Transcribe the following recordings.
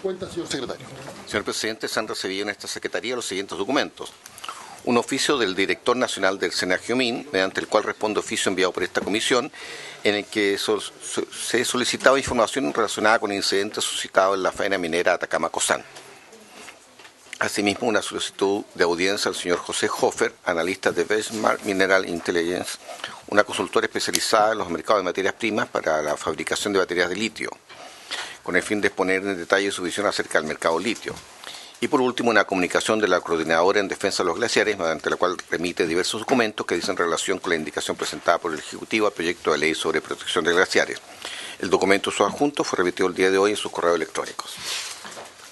cuenta, señor secretario. Señor presidente, se han recibido en esta secretaría los siguientes documentos. Un oficio del director nacional del SENAGIOMIN, mediante el cual responde oficio enviado por esta comisión, en el que se solicitaba información relacionada con incidentes suscitados en la faena minera Atacama-Cosán. Asimismo, una solicitud de audiencia al señor José Hofer, analista de Benchmark Mineral Intelligence, una consultora especializada en los mercados de materias primas para la fabricación de baterías de litio, con el fin de exponer en detalle su visión acerca del mercado litio. Y por último, una comunicación de la Coordinadora en Defensa de los Glaciares, mediante la cual remite diversos documentos que dicen relación con la indicación presentada por el Ejecutivo al proyecto de ley sobre protección de glaciares. El documento su adjunto fue remitido el día de hoy en sus correos electrónicos.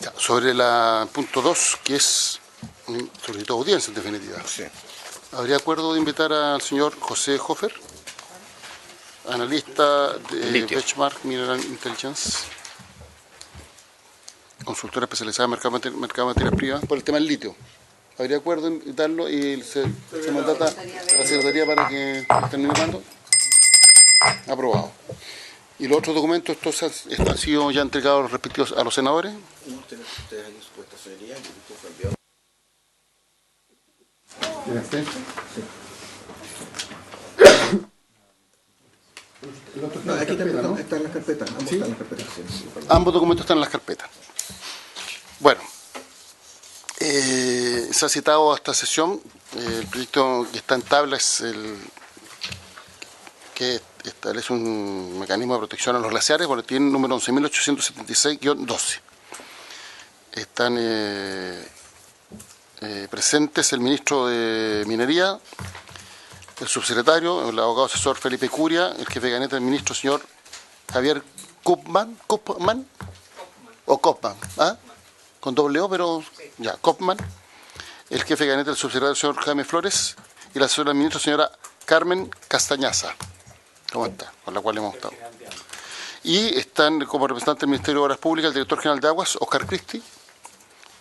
Ya, sobre la punto 2, que es solicitud de audiencia, en definitiva. Sí. ¿Habría acuerdo de invitar al señor José Hofer, analista de Benchmark Mineral Intelligence, consultora especializada en mercado de materias primas, por el tema del litio? ¿Habría acuerdo en invitarlo y se mandata a la Secretaría para que termine cuando? Aprobado. ¿Y los otros documentos estos han sido ya entregados los respectivos a los senadores? No, aquí está en las carpetas. ¿Sí? Ambos documentos están en las carpetas. Bueno, se ha citado a esta sesión. El proyecto que está en tabla es el que establece un mecanismo de protección a los glaciares, boletín número 11.876-12. Están presentes el ministro de Minería, el subsecretario, el abogado asesor Felipe Curia, el jefe de gabinete del ministro, señor Javier Kopman, ¿ah? Con doble O, pero ya, Kopman, el jefe de gabinete del subsecretario, señor Jaime Flores, y la asesora del ministro, señora Carmen Castañaza. ¿Cómo está? Con la cual hemos estado. Y están como representantes del Ministerio de Obras Públicas el director general de Aguas, Oscar Cristi,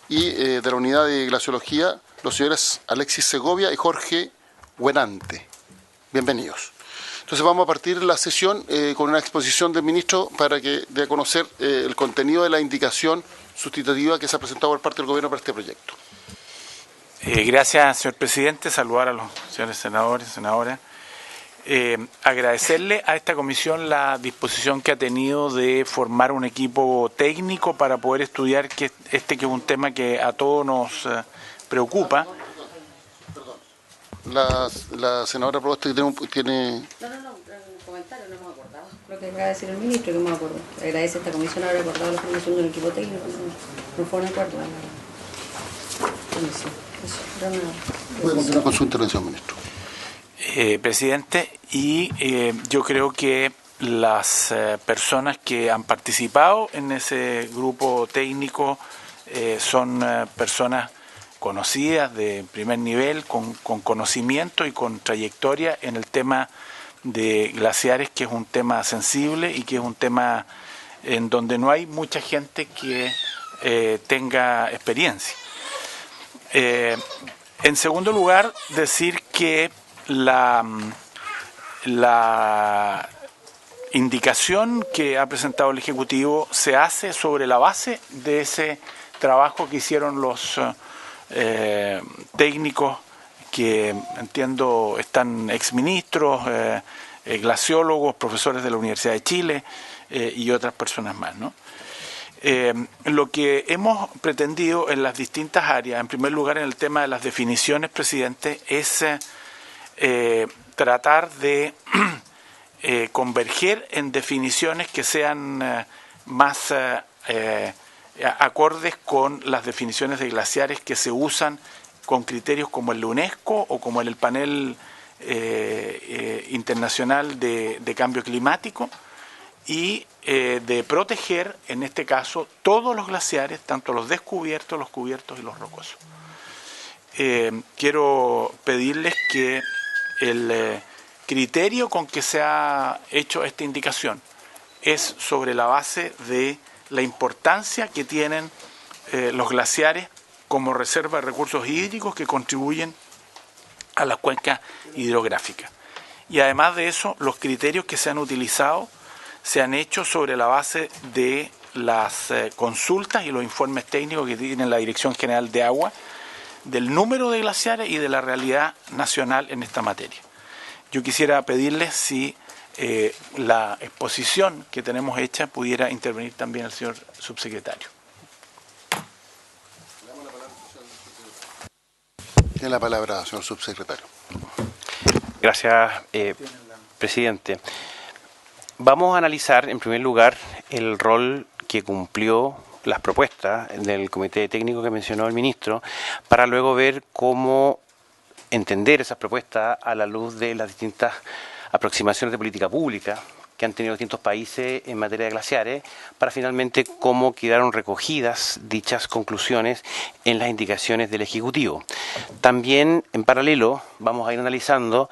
y de la unidad de glaciología, los señores Alexis Segovia y Jorge Huenante. Bienvenidos. Entonces vamos a partir la sesión con una exposición del ministro para que dé a conocer el contenido de la indicación sustitutiva que se ha presentado por parte del gobierno para este proyecto. Gracias, señor presidente. Saludar a los señores senadores, senadoras. Agradecerle a esta comisión la disposición que ha tenido de formar un equipo técnico para poder estudiar que es un tema que a todos nos preocupa. La senadora Proboste tiene... No, un comentario, no hemos acordado. Lo que acaba de decir el ministro, que hemos acordado. Agradece a esta comisión haber acordado la formación de un equipo técnico, no fue un acuerdo a la comisión. Puede continuar con su intervención, ministro. Presidente, y yo creo que las personas que han participado en ese grupo técnico son personas conocidas de primer nivel, con conocimiento y con trayectoria en el tema de glaciares, que es un tema sensible y que es un tema en donde no hay mucha gente que tenga experiencia. En segundo lugar, decir que la indicación que ha presentado el Ejecutivo se hace sobre la base de ese trabajo que hicieron los técnicos que entiendo están exministros, glaciólogos, profesores de la Universidad de Chile y otras personas más, ¿no? Lo que hemos pretendido en las distintas áreas, en primer lugar en el tema de las definiciones, presidente, es tratar de converger en definiciones que sean más acordes con las definiciones de glaciares que se usan con criterios como el de UNESCO o como el panel internacional de cambio climático, y de proteger, en este caso, todos los glaciares, tanto los descubiertos, los cubiertos y los rocosos. Quiero pedirles que el criterio con que se ha hecho esta indicación es sobre la base de la importancia que tienen los glaciares como reserva de recursos hídricos que contribuyen a la cuenca hidrográfica. Y además de eso, los criterios que se han utilizado se han hecho sobre la base de las consultas y los informes técnicos que tiene la Dirección General de Agua del número de glaciares y de la realidad nacional en esta materia. Yo quisiera pedirles si la exposición que tenemos hecha pudiera intervenir también el señor subsecretario. Tiene la palabra, señor subsecretario. Gracias, presidente. Vamos a analizar, en primer lugar, el rol que cumplió las propuestas del comité técnico que mencionó el ministro, para luego ver cómo entender esas propuestas a la luz de las distintas aproximaciones de política pública que han tenido distintos países en materia de glaciares, para finalmente cómo quedaron recogidas dichas conclusiones en las indicaciones del Ejecutivo. También, en paralelo, vamos a ir analizando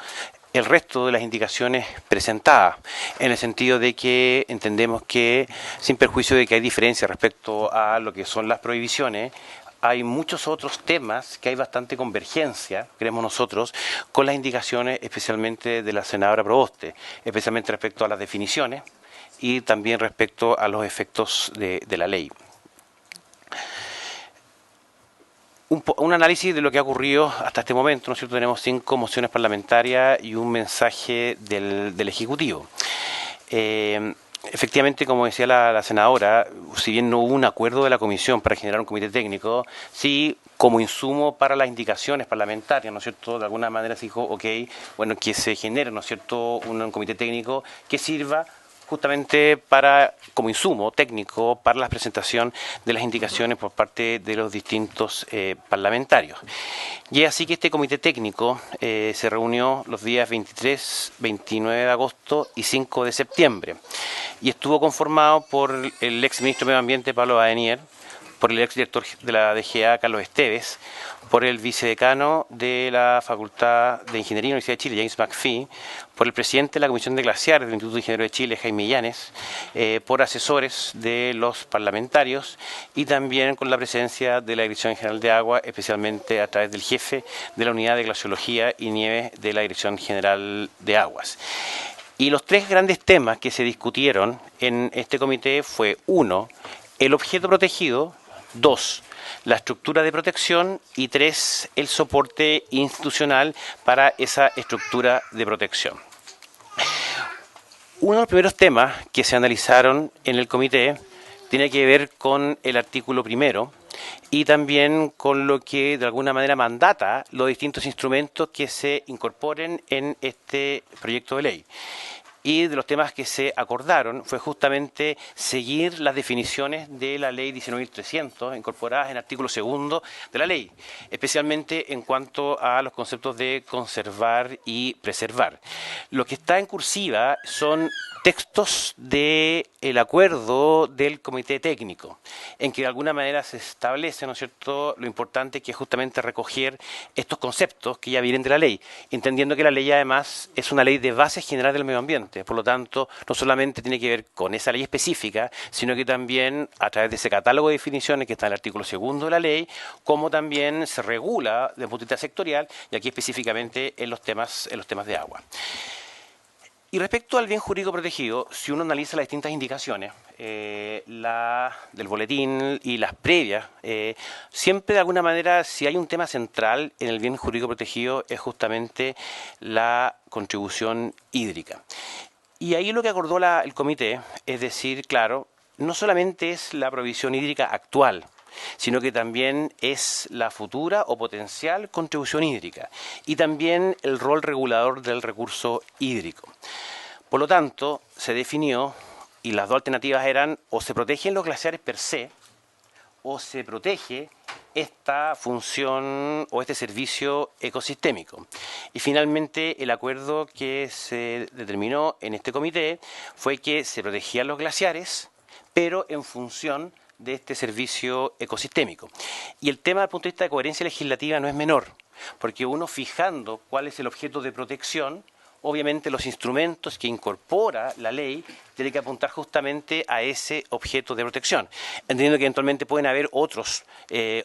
el resto de las indicaciones presentadas, en el sentido de que entendemos que, sin perjuicio de que hay diferencias respecto a lo que son las prohibiciones, hay muchos otros temas que hay bastante convergencia, creemos nosotros, con las indicaciones especialmente de la senadora Proboste, especialmente respecto a las definiciones y también respecto a los efectos de la ley. Un análisis de lo que ha ocurrido hasta este momento, ¿no es cierto? Tenemos 5 mociones parlamentarias y un mensaje del Ejecutivo. Efectivamente, como decía la senadora, si bien no hubo un acuerdo de la comisión para generar un comité técnico, sí, como insumo para las indicaciones parlamentarias, ¿no es cierto? De alguna manera se dijo, ok, bueno, que se genere, ¿no es cierto?, un comité técnico que sirva justamente como insumo técnico para la presentación de las indicaciones por parte de los distintos parlamentarios. Y es así que este comité técnico se reunió los días 23, 29 de agosto y 5 de septiembre y estuvo conformado por el ex ministro de Medio Ambiente, Pablo Badenier, por el exdirector de la DGA, Carlos Esteves, por el vicedecano de la Facultad de Ingeniería de la Universidad de Chile, James McPhee, por el presidente de la Comisión de Glaciares del Instituto de Ingenieros de Chile, Jaime Llanes, por asesores de los parlamentarios y también con la presencia de la Dirección General de Agua, especialmente a través del jefe de la Unidad de Glaciología y Nieve de la Dirección General de Aguas. Y los 3 grandes temas que se discutieron en este comité fue 1, el objeto protegido, 2, la estructura de protección y 3, el soporte institucional para esa estructura de protección. Uno de los primeros temas que se analizaron en el comité tiene que ver con el artículo 1 y también con lo que de alguna manera mandata los distintos instrumentos que se incorporen en este proyecto de ley. Y de los temas que se acordaron fue justamente seguir las definiciones de la ley 19.300 incorporadas en el artículo 2 de la ley, especialmente en cuanto a los conceptos de conservar y preservar. Lo que está en cursiva son textos del acuerdo del comité técnico, en que de alguna manera se establece, ¿no es cierto?, lo importante que es justamente recoger estos conceptos que ya vienen de la ley, entendiendo que la ley además es una ley de base general del medio ambiente, por lo tanto no solamente tiene que ver con esa ley específica, sino que también a través de ese catálogo de definiciones que está en el artículo 2 de la ley, como también se regula desde el punto de vista sectorial y aquí específicamente en los temas de agua. Y respecto al bien jurídico protegido, si uno analiza las distintas indicaciones, la del boletín y las previas, siempre de alguna manera, si hay un tema central en el bien jurídico protegido, es justamente la contribución hídrica. Y ahí lo que acordó el comité es decir, claro, no solamente es la provisión hídrica actual, sino que también es la futura o potencial contribución hídrica y también el rol regulador del recurso hídrico. Por lo tanto, se definió, y las 2 alternativas eran o se protegen los glaciares per se o se protege esta función o este servicio ecosistémico. Y finalmente el acuerdo que se determinó en este comité fue que se protegían los glaciares, pero en función de este servicio ecosistémico. Y el tema desde el punto de vista de coherencia legislativa no es menor, porque uno fijando cuál es el objeto de protección, obviamente los instrumentos que incorpora la ley tienen que apuntar justamente a ese objeto de protección, entendiendo que eventualmente pueden haber otros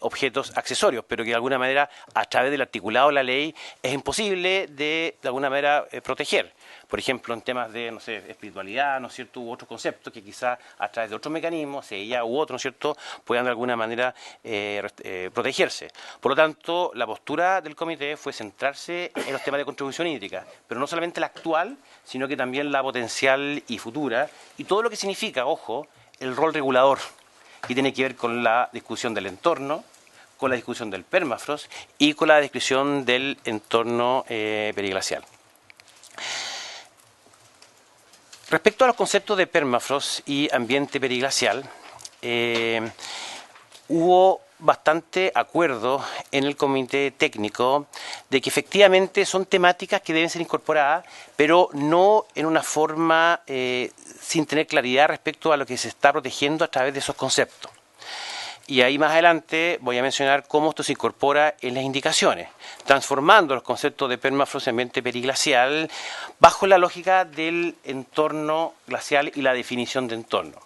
objetos accesorios, pero que de alguna manera a través del articulado de la ley es imposible de alguna manera proteger. por ejemplo, en temas de, no sé, espiritualidad, ¿no es cierto?, u otros conceptos que quizás a través de otros mecanismos, ella u otro, ¿no es cierto?, puedan de alguna manera protegerse. Por lo tanto, la postura del comité fue centrarse en los temas de contribución hídrica, pero no solamente la actual, sino que también la potencial y futura, y todo lo que significa, ojo, el rol regulador, que tiene que ver con la discusión del entorno, con la discusión del permafrost y con la discusión del entorno periglacial. Respecto a los conceptos de permafrost y ambiente periglacial, hubo bastante acuerdo en el comité técnico de que efectivamente son temáticas que deben ser incorporadas, pero no en una forma sin tener claridad respecto a lo que se está protegiendo a través de esos conceptos. Y ahí más adelante voy a mencionar cómo esto se incorpora en las indicaciones, transformando los conceptos de permafrost y ambiente periglacial bajo la lógica del entorno glacial y la definición de entorno.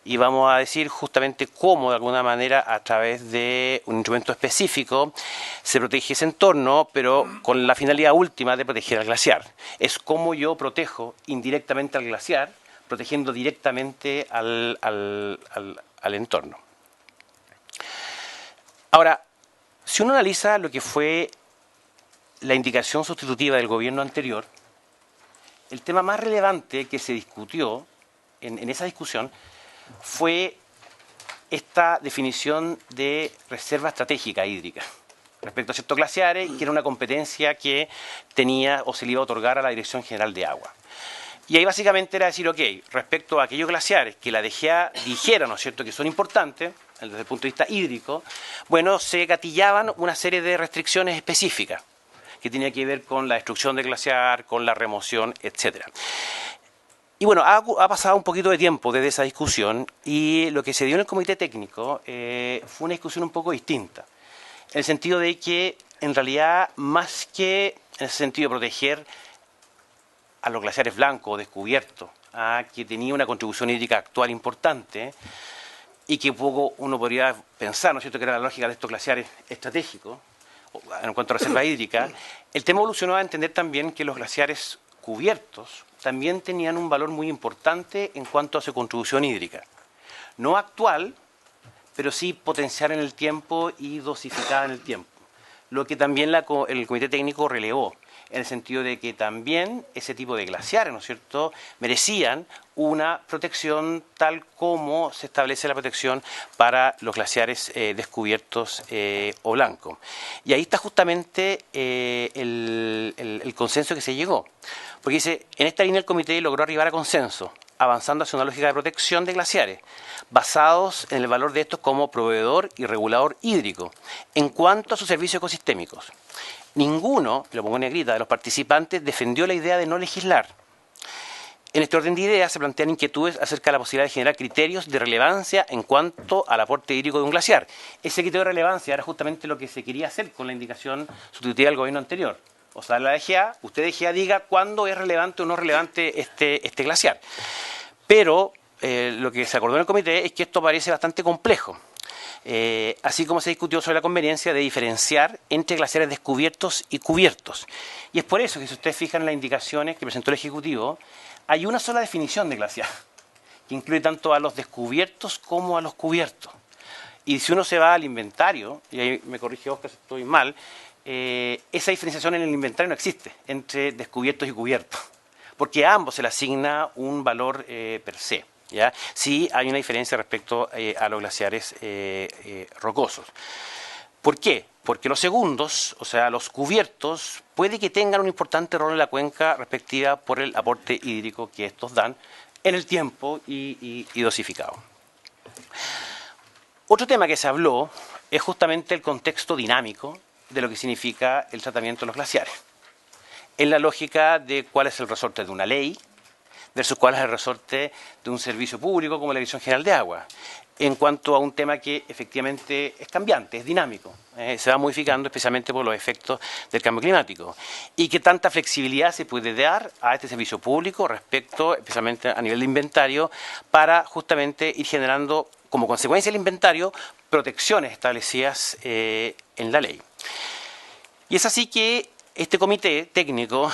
Y vamos a decir justamente cómo, de alguna manera, a través de un instrumento específico, se protege ese entorno, pero con la finalidad última de proteger al glaciar. Es cómo yo protejo indirectamente al glaciar, protegiendo directamente al entorno. Ahora, si uno analiza lo que fue la indicación sustitutiva del gobierno anterior, el tema más relevante que se discutió en esa discusión fue esta definición de reserva estratégica hídrica respecto a ciertos glaciares, que era una competencia que tenía o se le iba a otorgar a la Dirección General de Agua. Y ahí básicamente era decir, ok, respecto a aquellos glaciares que la DGA dijera, ¿no es cierto?, que son importantes desde el punto de vista hídrico, bueno, se gatillaban una serie de restricciones específicas que tenía que ver con la destrucción del glaciar, con la remoción, etcétera. Y bueno, ha pasado un poquito de tiempo desde esa discusión y lo que se dio en el comité técnico fue una discusión un poco distinta, en el sentido de que, en realidad, más que en el sentido de proteger a los glaciares blancos descubiertos, que tenía una contribución hídrica actual importante y que poco uno podría pensar, ¿no es cierto?, que era la lógica de estos glaciares estratégicos en cuanto a reserva hídrica, el tema evolucionó a entender también que los glaciares cubiertos también tenían un valor muy importante en cuanto a su contribución hídrica. No actual, pero sí potenciar en el tiempo y dosificada en el tiempo. Lo que también el comité técnico relevó, en el sentido de que también ese tipo de glaciares, ¿no es cierto?, merecían una protección tal como se establece la protección para los glaciares descubiertos o blancos. Y ahí está justamente el consenso que se llegó. Porque dice, en esta línea el comité logró arribar a consenso, avanzando hacia una lógica de protección de glaciares, basados en el valor de estos como proveedor y regulador hídrico, en cuanto a sus servicios ecosistémicos. Ninguno, lo pongo en negrita, de los participantes defendió la idea de no legislar. En este orden de ideas se plantean inquietudes acerca de la posibilidad de generar criterios de relevancia en cuanto al aporte hídrico de un glaciar. Ese criterio de relevancia era justamente lo que se quería hacer con la indicación sustitutiva del gobierno anterior. O sea, la DGA, usted DGA diga cuándo es relevante o no relevante este glaciar. Pero lo que se acordó en el comité es que esto parece bastante complejo. Así como se discutió sobre la conveniencia de diferenciar entre glaciares descubiertos y cubiertos. Y es por eso que si ustedes fijan en las indicaciones que presentó el Ejecutivo, hay una sola definición de glaciar, que incluye tanto a los descubiertos como a los cubiertos. Y si uno se va al inventario, y ahí me corrige Oscar si estoy mal, esa diferenciación en el inventario no existe entre descubiertos y cubiertos, porque a ambos se le asigna un valor per se. ¿Ya? Sí hay una diferencia respecto a los glaciares rocosos. ¿Por qué? Porque los segundos, o sea, los cubiertos, puede que tengan un importante rol en la cuenca respectiva por el aporte hídrico que estos dan en el tiempo y dosificado. Otro tema que se habló es justamente el contexto dinámico de lo que significa el tratamiento de los glaciares, en la lógica de cuál es el resorte de una ley versus cuál es el resorte de un servicio público como la Dirección General de Agua, en cuanto a un tema que efectivamente es cambiante, es dinámico, se va modificando especialmente por los efectos del cambio climático, y que tanta flexibilidad se puede dar a este servicio público respecto, especialmente a nivel de inventario, para justamente ir generando, como consecuencia del inventario, protecciones establecidas en la ley. Y es así que este comité técnico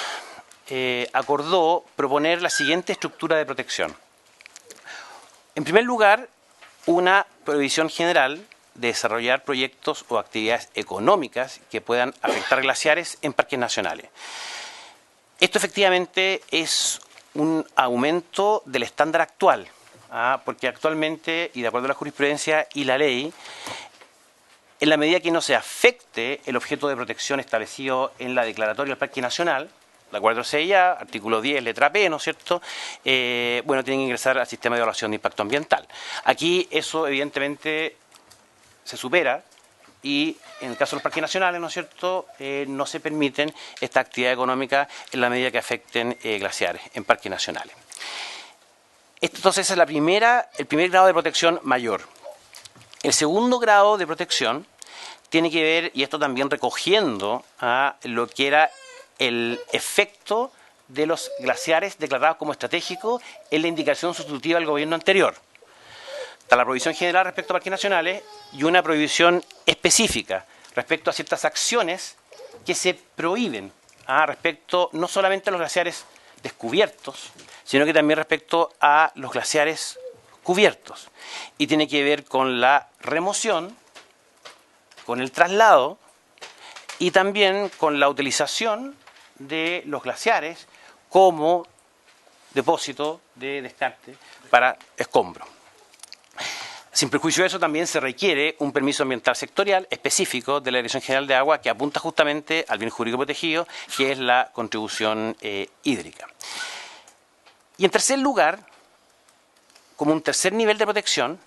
acordó proponer la siguiente estructura de protección. En primer lugar, una prohibición general de desarrollar proyectos o actividades económicas que puedan afectar glaciares en parques nacionales. Esto efectivamente es un aumento del estándar actual, porque actualmente, y de acuerdo a la jurisprudencia y la ley, en la medida que no se afecte el objeto de protección establecido en la declaratoria del Parque Nacional, de acuerdo a CIA, artículo 10, letra P, ¿no es cierto? Bueno, tienen que ingresar al sistema de evaluación de impacto ambiental. Aquí eso evidentemente se supera y en el caso de los parques nacionales, ¿no es cierto?, no se permiten esta actividad económica en la medida que afecten glaciares en parques nacionales. Entonces, ese es el primer grado de protección mayor. El segundo grado de protección tiene que ver, y esto también recogiendo a lo que era el efecto de los glaciares declarados como estratégicos en la indicación sustitutiva del gobierno anterior. Está la prohibición general respecto a parques nacionales y una prohibición específica respecto a ciertas acciones que se prohíben respecto no solamente a los glaciares descubiertos, sino que también respecto a los glaciares cubiertos. Y tiene que ver con la remoción, con el traslado y también con la utilización de los glaciares como depósito de descarte para escombros. Sin perjuicio de eso, también se requiere un permiso ambiental sectorial específico de la Dirección General de Agua que apunta justamente al bien jurídico protegido, que es la contribución hídrica. Y en tercer lugar, como un tercer nivel de protección,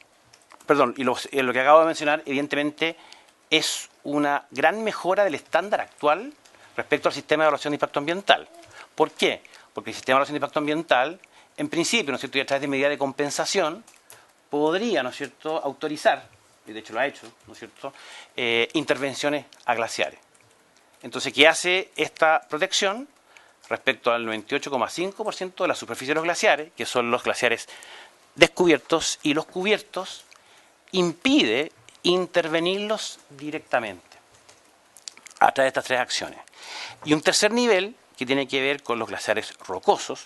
y lo que acabo de mencionar, evidentemente, es una gran mejora del estándar actual respecto al sistema de evaluación de impacto ambiental. ¿Por qué? Porque el sistema de evaluación de impacto ambiental, en principio, ¿no es cierto?, y a través de medidas de compensación, podría, ¿no es cierto?, autorizar, y de hecho lo ha hecho, ¿no es cierto?, intervenciones a glaciares. Entonces, ¿qué hace esta protección respecto al 98,5% de la superficie de los glaciares, que son los glaciares descubiertos y los cubiertos? Impide intervenirlos directamente a través de estas tres acciones. Y un tercer nivel, que tiene que ver con los glaciares rocosos,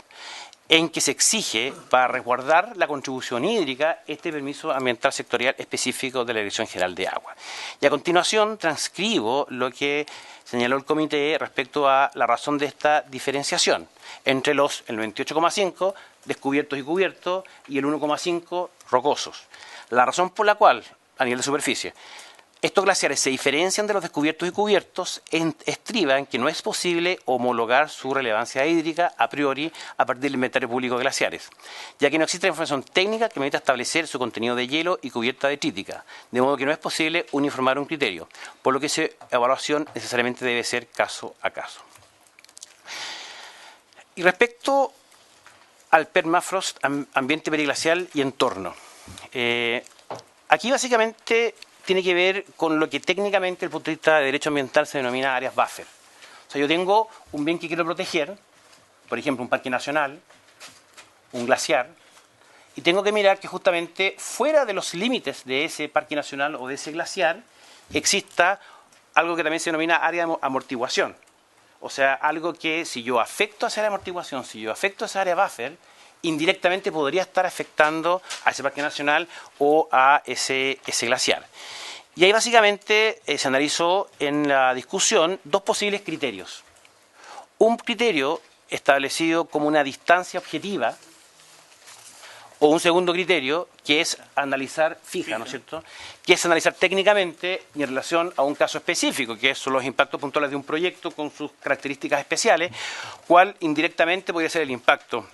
en que se exige, para resguardar la contribución hídrica, este permiso ambiental sectorial específico de la Dirección General de Agua. Y a continuación transcribo lo que señaló el comité respecto a la razón de esta diferenciación entre el 98,5 descubiertos y cubiertos y el 1,5 rocosos. La razón por la cual, a nivel de superficie, estos glaciares se diferencian de los descubiertos y cubiertos estriba en que no es posible homologar su relevancia hídrica a priori a partir del inventario público de glaciares, ya que no existe información técnica que permita establecer su contenido de hielo y cubierta detrítica, de modo que no es posible uniformar un criterio, por lo que esa evaluación necesariamente debe ser caso a caso. Y respecto al permafrost, ambiente periglacial y entorno, aquí básicamente tiene que ver con lo que técnicamente desde el punto de vista de derecho ambiental se denomina áreas buffer. O sea, yo tengo un bien que quiero proteger, por ejemplo, un parque nacional, un glaciar, y tengo que mirar que justamente fuera de los límites de ese parque nacional o de ese glaciar exista algo que también se denomina área de amortiguación. O sea, algo que si yo afecto a esa área de amortiguación, si yo afecto a esa área buffer, indirectamente podría estar afectando a ese parque nacional o a ese glaciar. Y ahí básicamente se analizó en la discusión dos posibles criterios. Un criterio establecido como una distancia objetiva o un segundo criterio que es analizar fija, ¿no es cierto?, que es analizar técnicamente y en relación a un caso específico, que son los impactos puntuales de un proyecto con sus características especiales, cuál indirectamente podría ser el impacto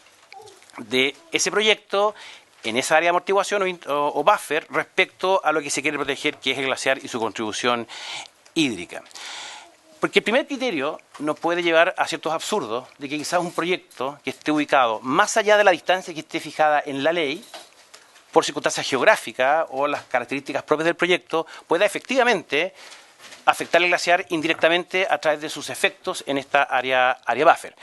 de ese proyecto en esa área de amortiguación o buffer respecto a lo que se quiere proteger, que es el glaciar y su contribución hídrica. Porque el primer criterio nos puede llevar a ciertos absurdos de que quizás un proyecto que esté ubicado más allá de la distancia que esté fijada en la ley, por circunstancias geográficas o las características propias del proyecto, pueda efectivamente afectar el glaciar indirectamente a través de sus efectos en esta área buffer.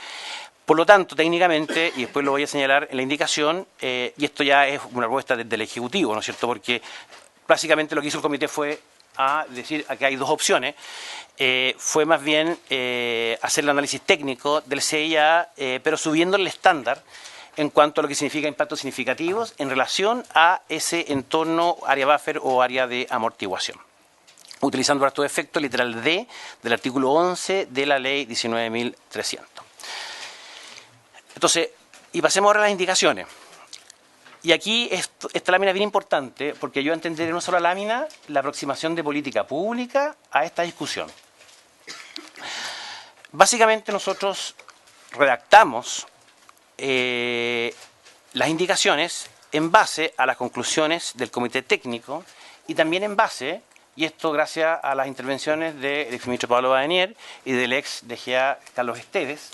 Por lo tanto, técnicamente, y después lo voy a señalar en la indicación, y esto ya es una propuesta del Ejecutivo, ¿no es cierto?, porque básicamente lo que hizo el comité fue a decir que hay dos opciones, fue más bien hacer el análisis técnico del CIA, pero subiendo el estándar en cuanto a lo que significa impactos significativos en relación a ese entorno, área buffer o área de amortiguación, utilizando estos efectos literal D del artículo 11 de la ley 19.300. Entonces, y pasemos ahora a las indicaciones. Y aquí esta lámina es bien importante porque yo entenderé en una sola lámina la aproximación de política pública a esta discusión. Básicamente nosotros redactamos las indicaciones en base a las conclusiones del comité técnico y también en base, y esto gracias a las intervenciones del exministro Pablo Badenier y del ex DGA Carlos Esteves,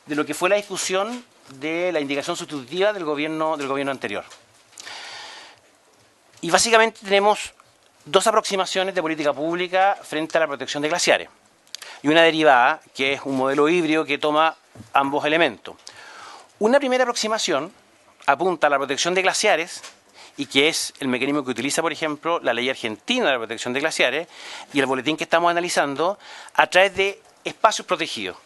de lo que fue la discusión de la indicación sustitutiva del gobierno anterior. Y básicamente tenemos dos aproximaciones de política pública frente a la protección de glaciares. Y una derivada, que es un modelo híbrido que toma ambos elementos. Una primera aproximación apunta a la protección de glaciares, y que es el mecanismo que utiliza, por ejemplo, la ley argentina de la protección de glaciares y el boletín que estamos analizando, a través de espacios protegidos.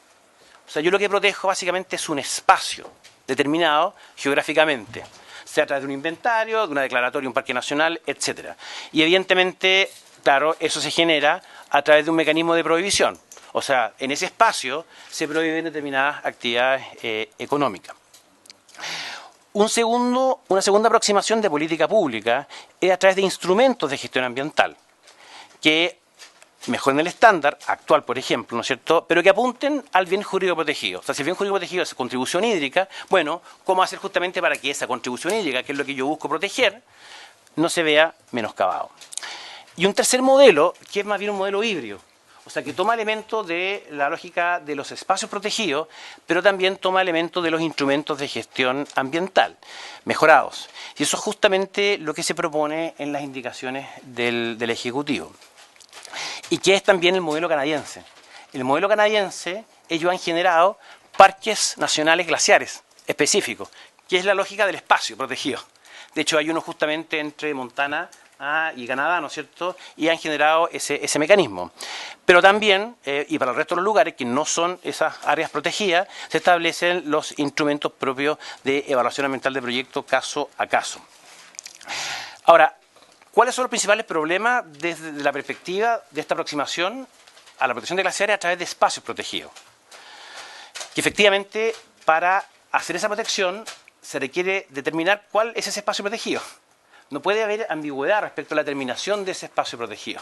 O sea, yo lo que protejo básicamente es un espacio determinado geográficamente, sea a través de un inventario, de una declaratoria, un parque nacional, etcétera. Y evidentemente, claro, eso se genera a través de un mecanismo de prohibición. O sea, en ese espacio se prohíben determinadas actividades económicas. Una segunda aproximación de política pública es a través de instrumentos de gestión ambiental que mejoren el estándar actual, por ejemplo, ¿no es cierto?, pero que apunten al bien jurídico protegido. O sea, si el bien jurídico protegido es contribución hídrica, bueno, ¿cómo hacer justamente para que esa contribución hídrica, que es lo que yo busco proteger, no se vea menoscabado? Y un tercer modelo, que es más bien un modelo híbrido, o sea, que toma elementos de la lógica de los espacios protegidos, pero también toma elementos de los instrumentos de gestión ambiental, mejorados. Y eso es justamente lo que se propone en las indicaciones del Ejecutivo. Y que es también el modelo canadiense. El modelo canadiense, ellos han generado parques nacionales glaciares específicos, que es la lógica del espacio protegido. De hecho, hay uno justamente entre Montana y Canadá, ¿no es cierto?, y han generado ese mecanismo. Pero también, y para el resto de los lugares que no son esas áreas protegidas, se establecen los instrumentos propios de evaluación ambiental de proyectos caso a caso. Ahora, ¿cuáles son los principales problemas desde la perspectiva de esta aproximación a la protección de glaciares a través de espacios protegidos? Que efectivamente, para hacer esa protección, se requiere determinar cuál es ese espacio protegido. No puede haber ambigüedad respecto a la determinación de ese espacio protegido.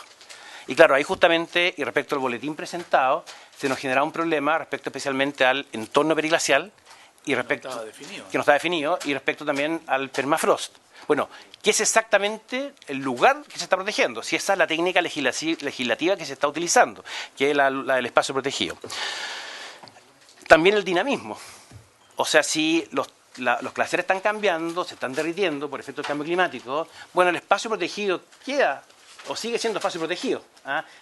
Y claro, ahí justamente, y respecto al boletín presentado, se nos genera un problema respecto especialmente al entorno periglacial, y respecto, que no está definido, y respecto también al permafrost. Bueno, ¿qué es exactamente el lugar que se está protegiendo? Si esa es la técnica legislativa que se está utilizando, que es la del espacio protegido. También el dinamismo. O sea, si los glaciares están cambiando, se están derritiendo por efecto del cambio climático, bueno, el espacio protegido queda o sigue siendo espacio protegido,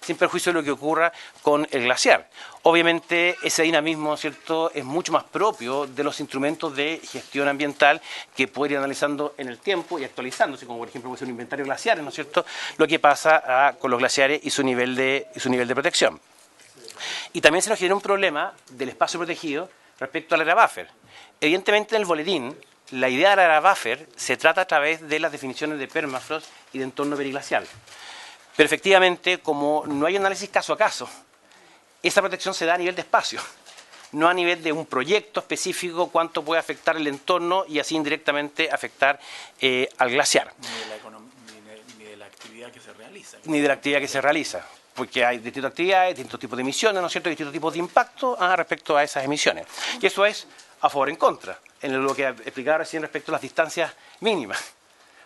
sin perjuicio de lo que ocurra con el glaciar. Obviamente ese dinamismo, ¿cierto?, es mucho más propio de los instrumentos de gestión ambiental que puede ir analizando en el tiempo y actualizándose, como por ejemplo puede ser un inventario de glaciares, ¿no es cierto?, lo que pasa con los glaciares y su nivel de protección. Y también se nos genera un problema del espacio protegido respecto al área buffer. Evidentemente en el boletín, la idea del área buffer se trata a través de las definiciones de permafrost y de entorno periglacial. Pero efectivamente, como no hay análisis caso a caso, esa protección se da a nivel de espacio, no a nivel de un proyecto específico, cuánto puede afectar el entorno y así indirectamente afectar al glaciar. Ni de la actividad que se realiza. Ni de la actividad que se realiza, porque hay distintas actividades, distintos tipos de emisiones, ¿no es cierto?, distintos tipos de impacto respecto a esas emisiones. Y eso es a favor o en contra, en lo que explicaba recién respecto a las distancias mínimas.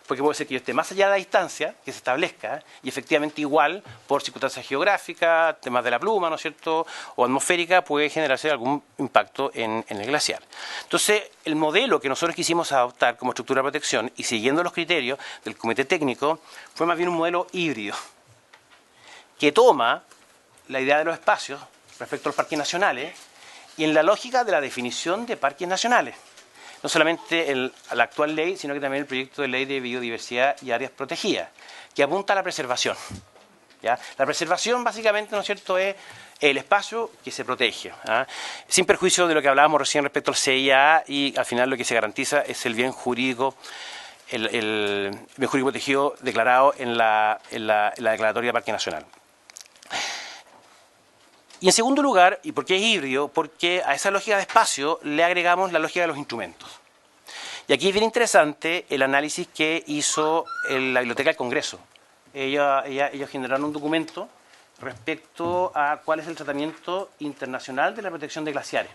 Porque puede ser que yo esté más allá de la distancia que se establezca y efectivamente igual por circunstancias geográficas, temas de la pluma, ¿no es cierto?, o atmosférica, puede generarse algún impacto en el glaciar. Entonces, el modelo que nosotros quisimos adoptar como estructura de protección y siguiendo los criterios del comité técnico fue más bien un modelo híbrido que toma la idea de los espacios respecto a los parques nacionales y en la lógica de la definición de parques nacionales. No solamente la actual ley, sino que también el proyecto de ley de biodiversidad y áreas protegidas, que apunta a la preservación. ¿ya? La preservación, básicamente, ¿no es cierto?, es el espacio que se protege, ¿ah? Sin perjuicio de lo que hablábamos recién respecto al CIA, y al final lo que se garantiza es el bien jurídico, el bien jurídico protegido declarado en la declaratoria de Parque Nacional. Y en segundo lugar, ¿y por qué es híbrido? Porque a esa lógica de espacio le agregamos la lógica de los instrumentos. Y aquí es bien interesante el análisis que hizo la Biblioteca del Congreso. Ellos generaron un documento respecto a cuál es el tratamiento internacional de la protección de glaciares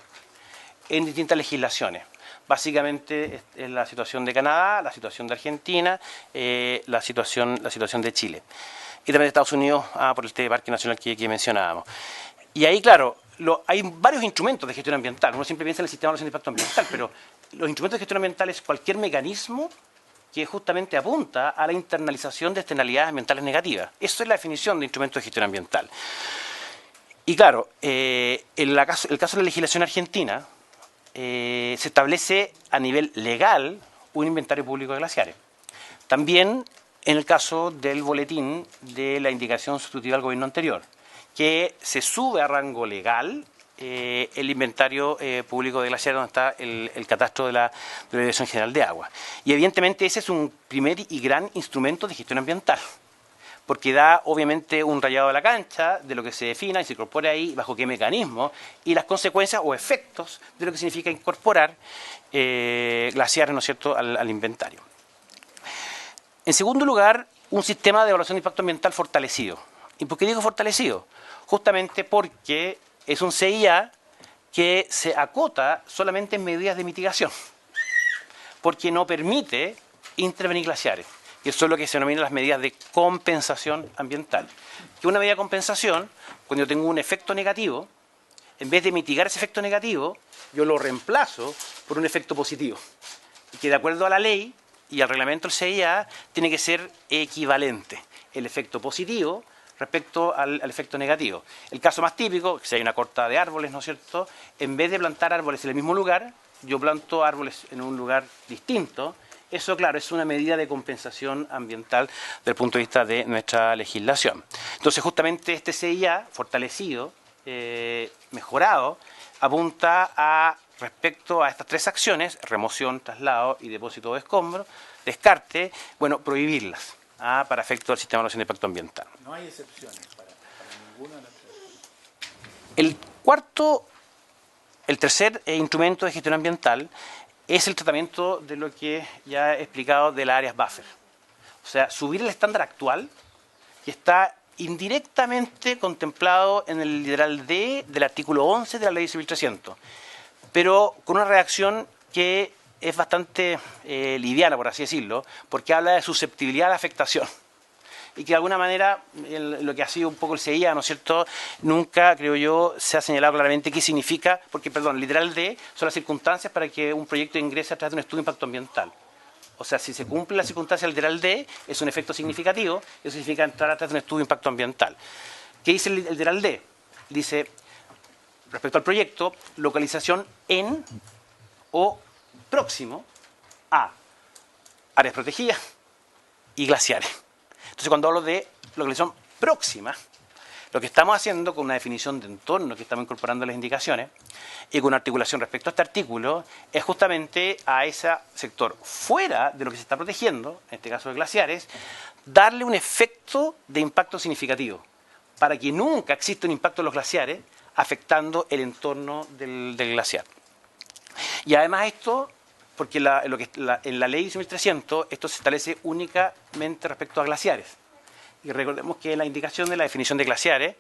en distintas legislaciones. Básicamente es la situación de Canadá, la situación de Argentina, la situación de Chile. Y también de Estados Unidos, por este Parque Nacional que mencionábamos. Y ahí, claro, hay varios instrumentos de gestión ambiental. Uno siempre piensa en el sistema de evaluación de impacto ambiental, pero los instrumentos de gestión ambiental es cualquier mecanismo que justamente apunta a la internalización de externalidades ambientales negativas. Eso es la definición de instrumento de gestión ambiental. Y claro, el caso de la legislación argentina, se establece a nivel legal un inventario público de glaciares. También en el caso del boletín de la indicación sustitutiva al gobierno anterior, que se sube a rango legal el inventario público de glaciares, donde está el catastro de la Dirección General de Agua. Y evidentemente ese es un primer y gran instrumento de gestión ambiental, porque da obviamente un rayado de la cancha de lo que se defina y se incorpora ahí, bajo qué mecanismo, y las consecuencias o efectos de lo que significa incorporar glaciares, ¿no es cierto?, al inventario. En segundo lugar, un sistema de evaluación de impacto ambiental fortalecido. ¿Y por qué digo fortalecido? Justamente porque es un CIA que se acota solamente en medidas de mitigación, porque no permite intervenir glaciares. Y eso es lo que se denomina las medidas de compensación ambiental. Que una medida de compensación, cuando yo tengo un efecto negativo, en vez de mitigar ese efecto negativo, yo lo reemplazo por un efecto positivo. Y que de acuerdo a la ley y al reglamento del CIA, tiene que ser equivalente el efecto positivo respecto al efecto negativo. El caso más típico, si hay una corta de árboles, ¿no es cierto?, en vez de plantar árboles en el mismo lugar, yo planto árboles en un lugar distinto. Eso, claro, es una medida de compensación ambiental desde el punto de vista de nuestra legislación. Entonces, justamente este CIA, fortalecido, mejorado, apunta a, respecto a estas tres acciones, remoción, traslado y depósito de escombros, descarte, bueno, prohibirlas para efecto del sistema de evaluación de impacto ambiental. No hay excepciones para ninguna de las tres. El tercer instrumento de gestión ambiental es el tratamiento de lo que ya he explicado de las áreas buffer. O sea, subir el estándar actual, que está indirectamente contemplado en el literal D del artículo 11 de la Ley 10.300, pero con una redacción que es bastante liviana, por así decirlo, porque habla de susceptibilidad a la afectación. Y que de alguna manera, lo que ha sido un poco el CIA, ¿no es cierto?, nunca, creo yo, se ha señalado claramente qué significa, porque, perdón, literal D son las circunstancias para que un proyecto ingrese a través de un estudio de impacto ambiental. O sea, si se cumple la circunstancia del literal D, es un efecto significativo, eso significa entrar a través de un estudio de impacto ambiental. ¿Qué dice el literal D? Dice, respecto al proyecto, localización en o próximo a áreas protegidas y glaciares. Entonces, cuando hablo de localización próxima, lo que estamos haciendo con una definición de entorno que estamos incorporando en las indicaciones y con una articulación respecto a este artículo es justamente a ese sector fuera de lo que se está protegiendo, en este caso de glaciares, darle un efecto de impacto significativo para que nunca exista un impacto en los glaciares afectando el entorno del glaciar. Y además esto, porque en la ley 10.300 esto se establece únicamente respecto a glaciares. Y recordemos que la indicación de la definición de glaciares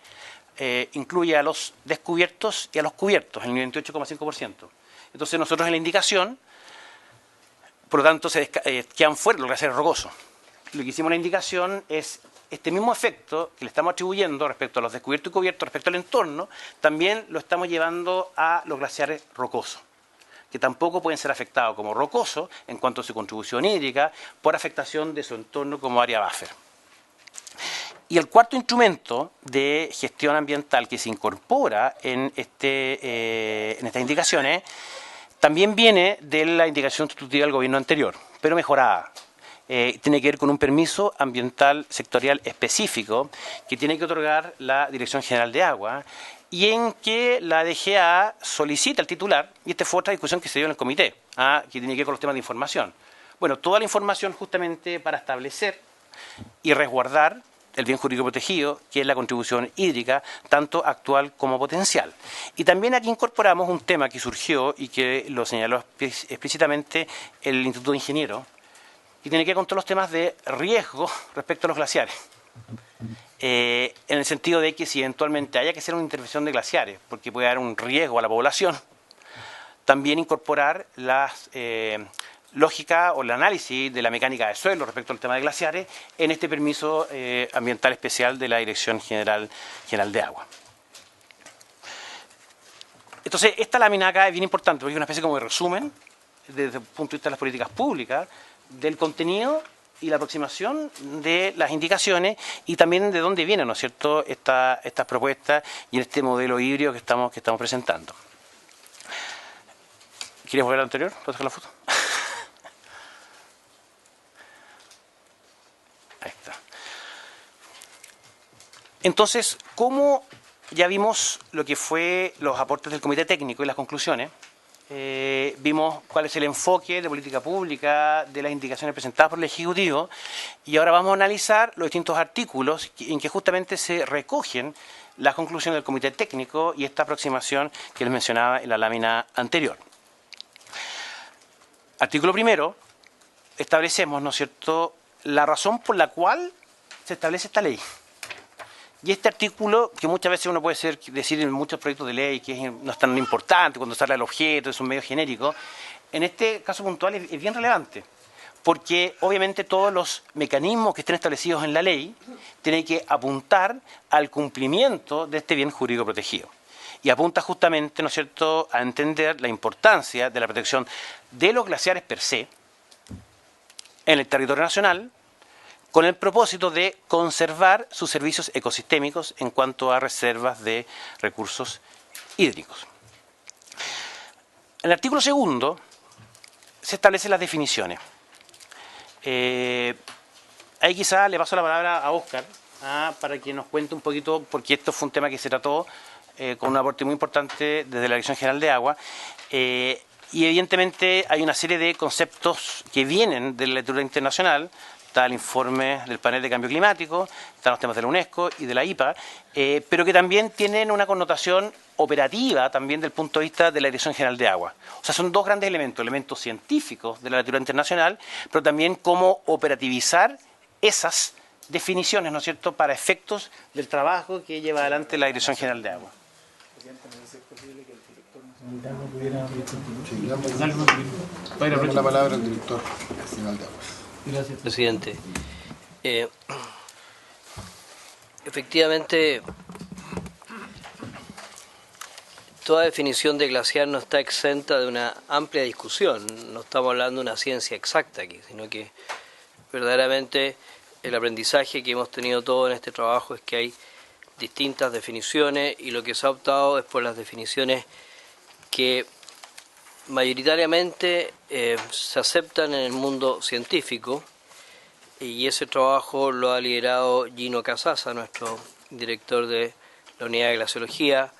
incluye a los descubiertos y a los cubiertos, el 98,5%. Entonces nosotros en la indicación, por lo tanto, quedan fuera los glaciares rocosos. Lo que hicimos en la indicación es este mismo efecto que le estamos atribuyendo respecto a los descubiertos y cubiertos, respecto al entorno, también lo estamos llevando a los glaciares rocosos, que tampoco pueden ser afectados como rocosos en cuanto a su contribución hídrica por afectación de su entorno como área buffer. Y el cuarto instrumento de gestión ambiental que se incorpora en estas indicaciones también viene de la indicación sustitutiva del gobierno anterior, pero mejorada. tiene que ver con un permiso ambiental sectorial específico que tiene que otorgar la Dirección General de Agua y en que la DGA solicita al titular, y esta fue otra discusión que se dio en el comité, que tiene que ver con los temas de información. Bueno, toda la información justamente para establecer y resguardar el bien jurídico protegido, que es la contribución hídrica, tanto actual como potencial. Y también aquí incorporamos un tema que surgió y que lo señaló explícitamente el Instituto de Ingenieros, y tiene que ver con todos los temas de riesgo respecto a los glaciares. En el sentido de que si eventualmente haya que hacer una intervención de glaciares, porque puede haber un riesgo a la población, también incorporar las lógica o el análisis de la mecánica de suelo respecto al tema de glaciares en este permiso ambiental especial de la Dirección General de Agua. Entonces, esta lámina acá es bien importante porque es una especie como de resumen desde el punto de vista de las políticas públicas, del contenido y la aproximación de las indicaciones y también de dónde vienen, ¿no es cierto?, estas propuestas y en este modelo híbrido que estamos presentando. ¿Quieres volver al anterior? ¿Puedes sacar la foto? Ahí está. Entonces, como ya vimos lo que fue los aportes del Comité Técnico y las conclusiones, vimos cuál es el enfoque de política pública de las indicaciones presentadas por el Ejecutivo y ahora vamos a analizar los distintos artículos en que justamente se recogen las conclusiones del Comité Técnico y esta aproximación que les mencionaba en la lámina anterior. Artículo primero, establecemos, ¿no es cierto?, la razón por la cual se establece esta ley. Y este artículo, que muchas veces uno puede decir en muchos proyectos de ley que no es tan importante cuando sale el objeto, es un medio genérico, en este caso puntual es bien relevante, porque obviamente todos los mecanismos que estén establecidos en la ley tienen que apuntar al cumplimiento de este bien jurídico protegido. Y apunta justamente, ¿no es cierto?, a entender la importancia de la protección de los glaciares per se en el territorio nacional, con el propósito de conservar sus servicios ecosistémicos en cuanto a reservas de recursos hídricos. En el artículo segundo se establecen las definiciones. Ahí quizá le paso la palabra a Óscar para que nos cuente un poquito, porque esto fue un tema que se trató con un aporte muy importante desde la Dirección General de Agua. Y evidentemente hay una serie de conceptos que vienen de la literatura internacional. Está el informe del panel de cambio climático, están los temas de la UNESCO y de la IPA, pero que también tienen una connotación operativa también del punto de vista de la Dirección General de Agua. O sea, son dos grandes elementos científicos de la literatura internacional, pero también cómo operativizar esas definiciones, ¿no es cierto?, para efectos del trabajo que lleva adelante la Dirección General de Agua. Damos la palabra al director nacional de Aguas. Gracias, presidente. Efectivamente, toda definición de glaciar no está exenta de una amplia discusión. No estamos hablando de una ciencia exacta aquí, sino que verdaderamente el aprendizaje que hemos tenido todos en este trabajo es que hay distintas definiciones y lo que se ha optado es por las definiciones que mayoritariamente se aceptan en el mundo científico, y ese trabajo lo ha liderado Gino Casasa, nuestro director de la Unidad de Glaciología,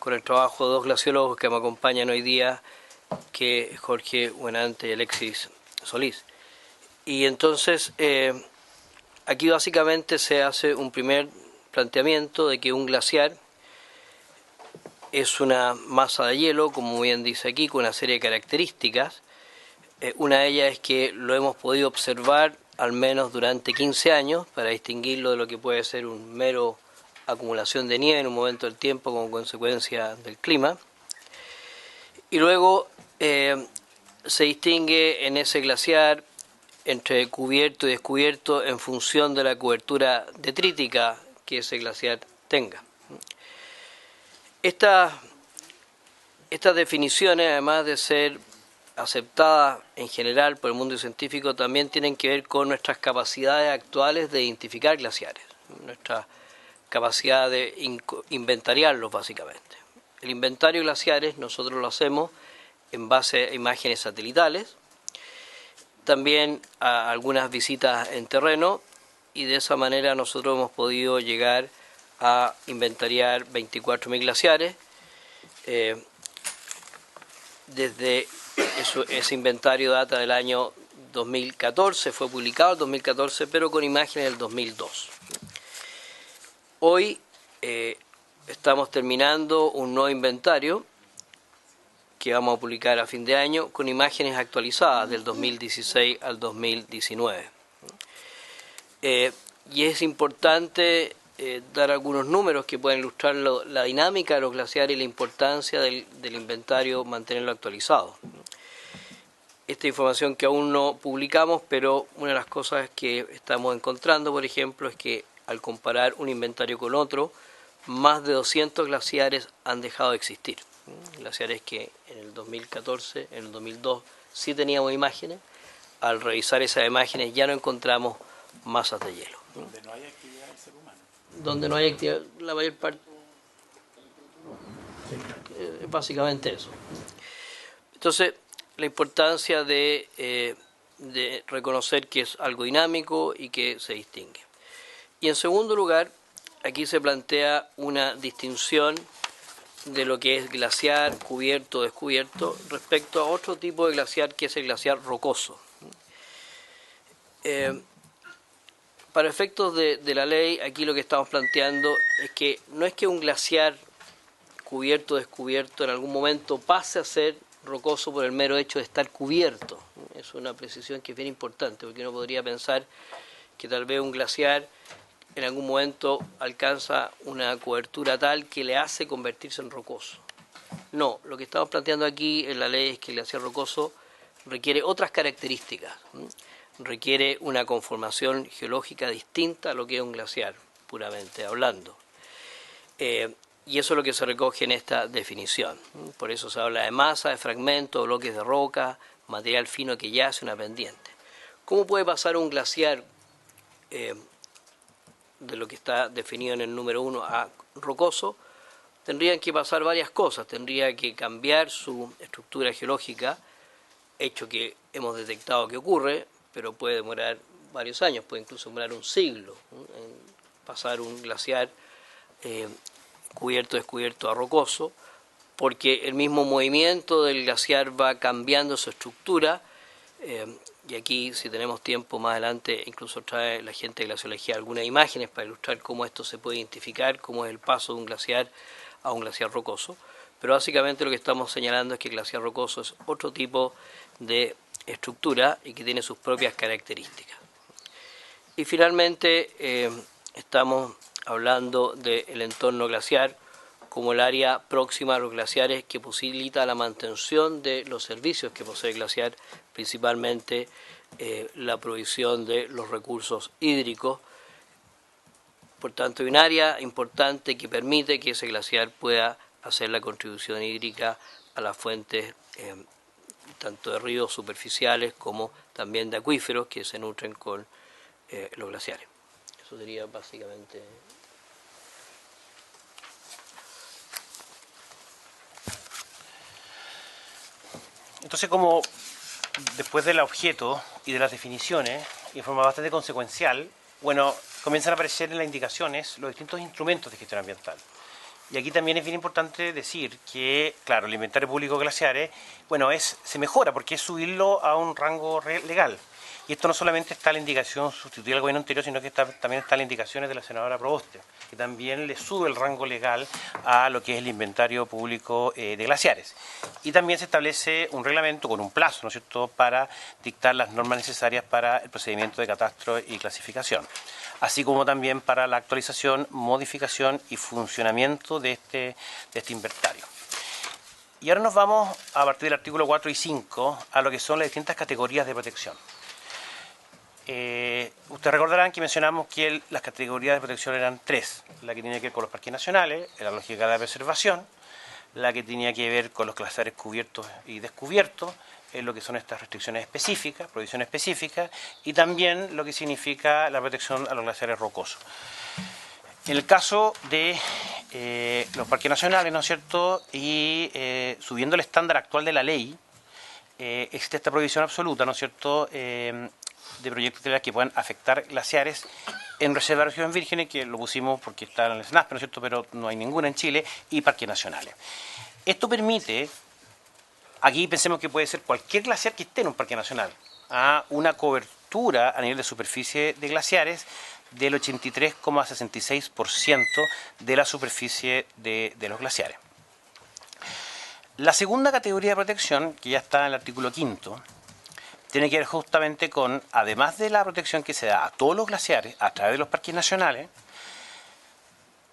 con el trabajo de dos glaciólogos que me acompañan hoy día, que es Jorge Buenante y Alexis Solís. Y entonces aquí básicamente se hace un primer planteamiento de que un glaciar es una masa de hielo, como bien dice aquí, con una serie de características. Una de ellas es que lo hemos podido observar al menos durante 15 años, para distinguirlo de lo que puede ser un mero acumulación de nieve en un momento del tiempo como consecuencia del clima. Y luego se distingue en ese glaciar entre cubierto y descubierto en función de la cobertura detrítica que ese glaciar tenga. Estas definiciones, además de ser aceptadas en general por el mundo científico, también tienen que ver con nuestras capacidades actuales de identificar glaciares, nuestra capacidad de inventariarlos básicamente. El inventario de glaciares nosotros lo hacemos en base a imágenes satelitales también a algunas visitas en terreno, y de esa manera nosotros hemos podido llegar a inventariar 24.000 glaciares. Desde ese inventario data del año 2014, fue publicado en 2014, pero con imágenes del 2002. Hoy estamos terminando un nuevo inventario que vamos a publicar a fin de año con imágenes actualizadas del 2016 al 2019. Y es importante dar algunos números que pueden ilustrar la dinámica de los glaciares y la importancia del inventario, mantenerlo actualizado. Esta información que aún no publicamos, pero una de las cosas que estamos encontrando, por ejemplo, es que al comparar un inventario con otro, más de 200 glaciares han dejado de existir. Glaciares que en el 2014, en el 2002 sí teníamos imágenes. Al revisar esas imágenes ya no encontramos masas de hielo. Donde no hay actividad del ser humano. Donde no hay actividad, la mayor parte. Es básicamente eso. Entonces, la importancia de reconocer que es algo dinámico y que se distingue. Y en segundo lugar, aquí se plantea una distinción de lo que es glaciar, cubierto, descubierto, respecto a otro tipo de glaciar que es el glaciar rocoso. Para efectos de la ley, aquí lo que estamos planteando es que no es que un glaciar cubierto o descubierto en algún momento pase a ser rocoso por el mero hecho de estar cubierto. Es una precisión que es bien importante, porque uno podría pensar que tal vez un glaciar en algún momento alcanza una cobertura tal que le hace convertirse en rocoso. No, lo que estamos planteando aquí en la ley es que el glaciar rocoso requiere otras características, requiere una conformación geológica distinta a lo que es un glaciar, puramente hablando. Y eso es lo que se recoge en esta definición. Por eso se habla de masa, de fragmentos, bloques de roca, material fino que yace una pendiente. ¿Cómo puede pasar un glaciar de lo que está definido en el número 1 a rocoso? Tendrían que pasar varias cosas. Tendría que cambiar su estructura geológica, hecho que hemos detectado que ocurre, pero puede demorar varios años, puede incluso demorar un siglo en pasar un glaciar cubierto, descubierto a rocoso, porque el mismo movimiento del glaciar va cambiando su estructura, y aquí, si tenemos tiempo más adelante, incluso trae la gente de glaciología algunas imágenes para ilustrar cómo esto se puede identificar, cómo es el paso de un glaciar a un glaciar rocoso. Pero básicamente lo que estamos señalando es que el glaciar rocoso es otro tipo de estructura y que tiene sus propias características. Y finalmente estamos hablando del entorno glaciar como el área próxima a los glaciares que posibilita la mantención de los servicios que posee el glaciar, principalmente la provisión de los recursos hídricos. Por tanto, hay un área importante que permite que ese glaciar pueda hacer la contribución hídrica a las fuentes tanto de ríos superficiales como también de acuíferos que se nutren con los glaciares. Eso sería básicamente. Entonces, como después del objeto y de las definiciones, y de forma bastante consecuencial, bueno, comienzan a aparecer en las indicaciones los distintos instrumentos de gestión ambiental. Y aquí también es bien importante decir que, claro, el inventario público de glaciares, bueno, se mejora porque es subirlo a un rango legal. Y esto no solamente está en la indicación sustituida al gobierno anterior, sino que también está en las indicaciones de la senadora Proboste, que también le sube el rango legal a lo que es el inventario público de glaciares. Y también se establece un reglamento con un plazo, ¿no es cierto?, para dictar las normas necesarias para el procedimiento de catastro y clasificación, así como también para la actualización, modificación y funcionamiento de este inventario. Y ahora nos vamos, a partir del artículo 4 y 5, a lo que son las distintas categorías de protección. Ustedes recordarán que mencionamos que las categorías de protección eran tres: la que tenía que ver con los parques nacionales, la lógica de preservación, la que tenía que ver con los glaciares cubiertos y descubiertos, lo que son estas restricciones específicas, prohibiciones específicas, y también lo que significa la protección a los glaciares rocosos. En el caso de los parques nacionales, ¿no es cierto?, y subiendo el estándar actual de la ley, existe esta prohibición absoluta, ¿no es cierto?, de proyectos que puedan afectar glaciares en reservas de regiones vírgenes, que lo pusimos porque está en el SNASP, ¿no es cierto?, pero no hay ninguna en Chile, y parques nacionales. Esto permite, aquí pensemos que puede ser cualquier glaciar que esté en un parque nacional, a una cobertura a nivel de superficie de glaciares del 83,66% de la superficie de los glaciares. La segunda categoría de protección, que ya está en el artículo 5º, tiene que ver justamente con, además de la protección que se da a todos los glaciares a través de los parques nacionales,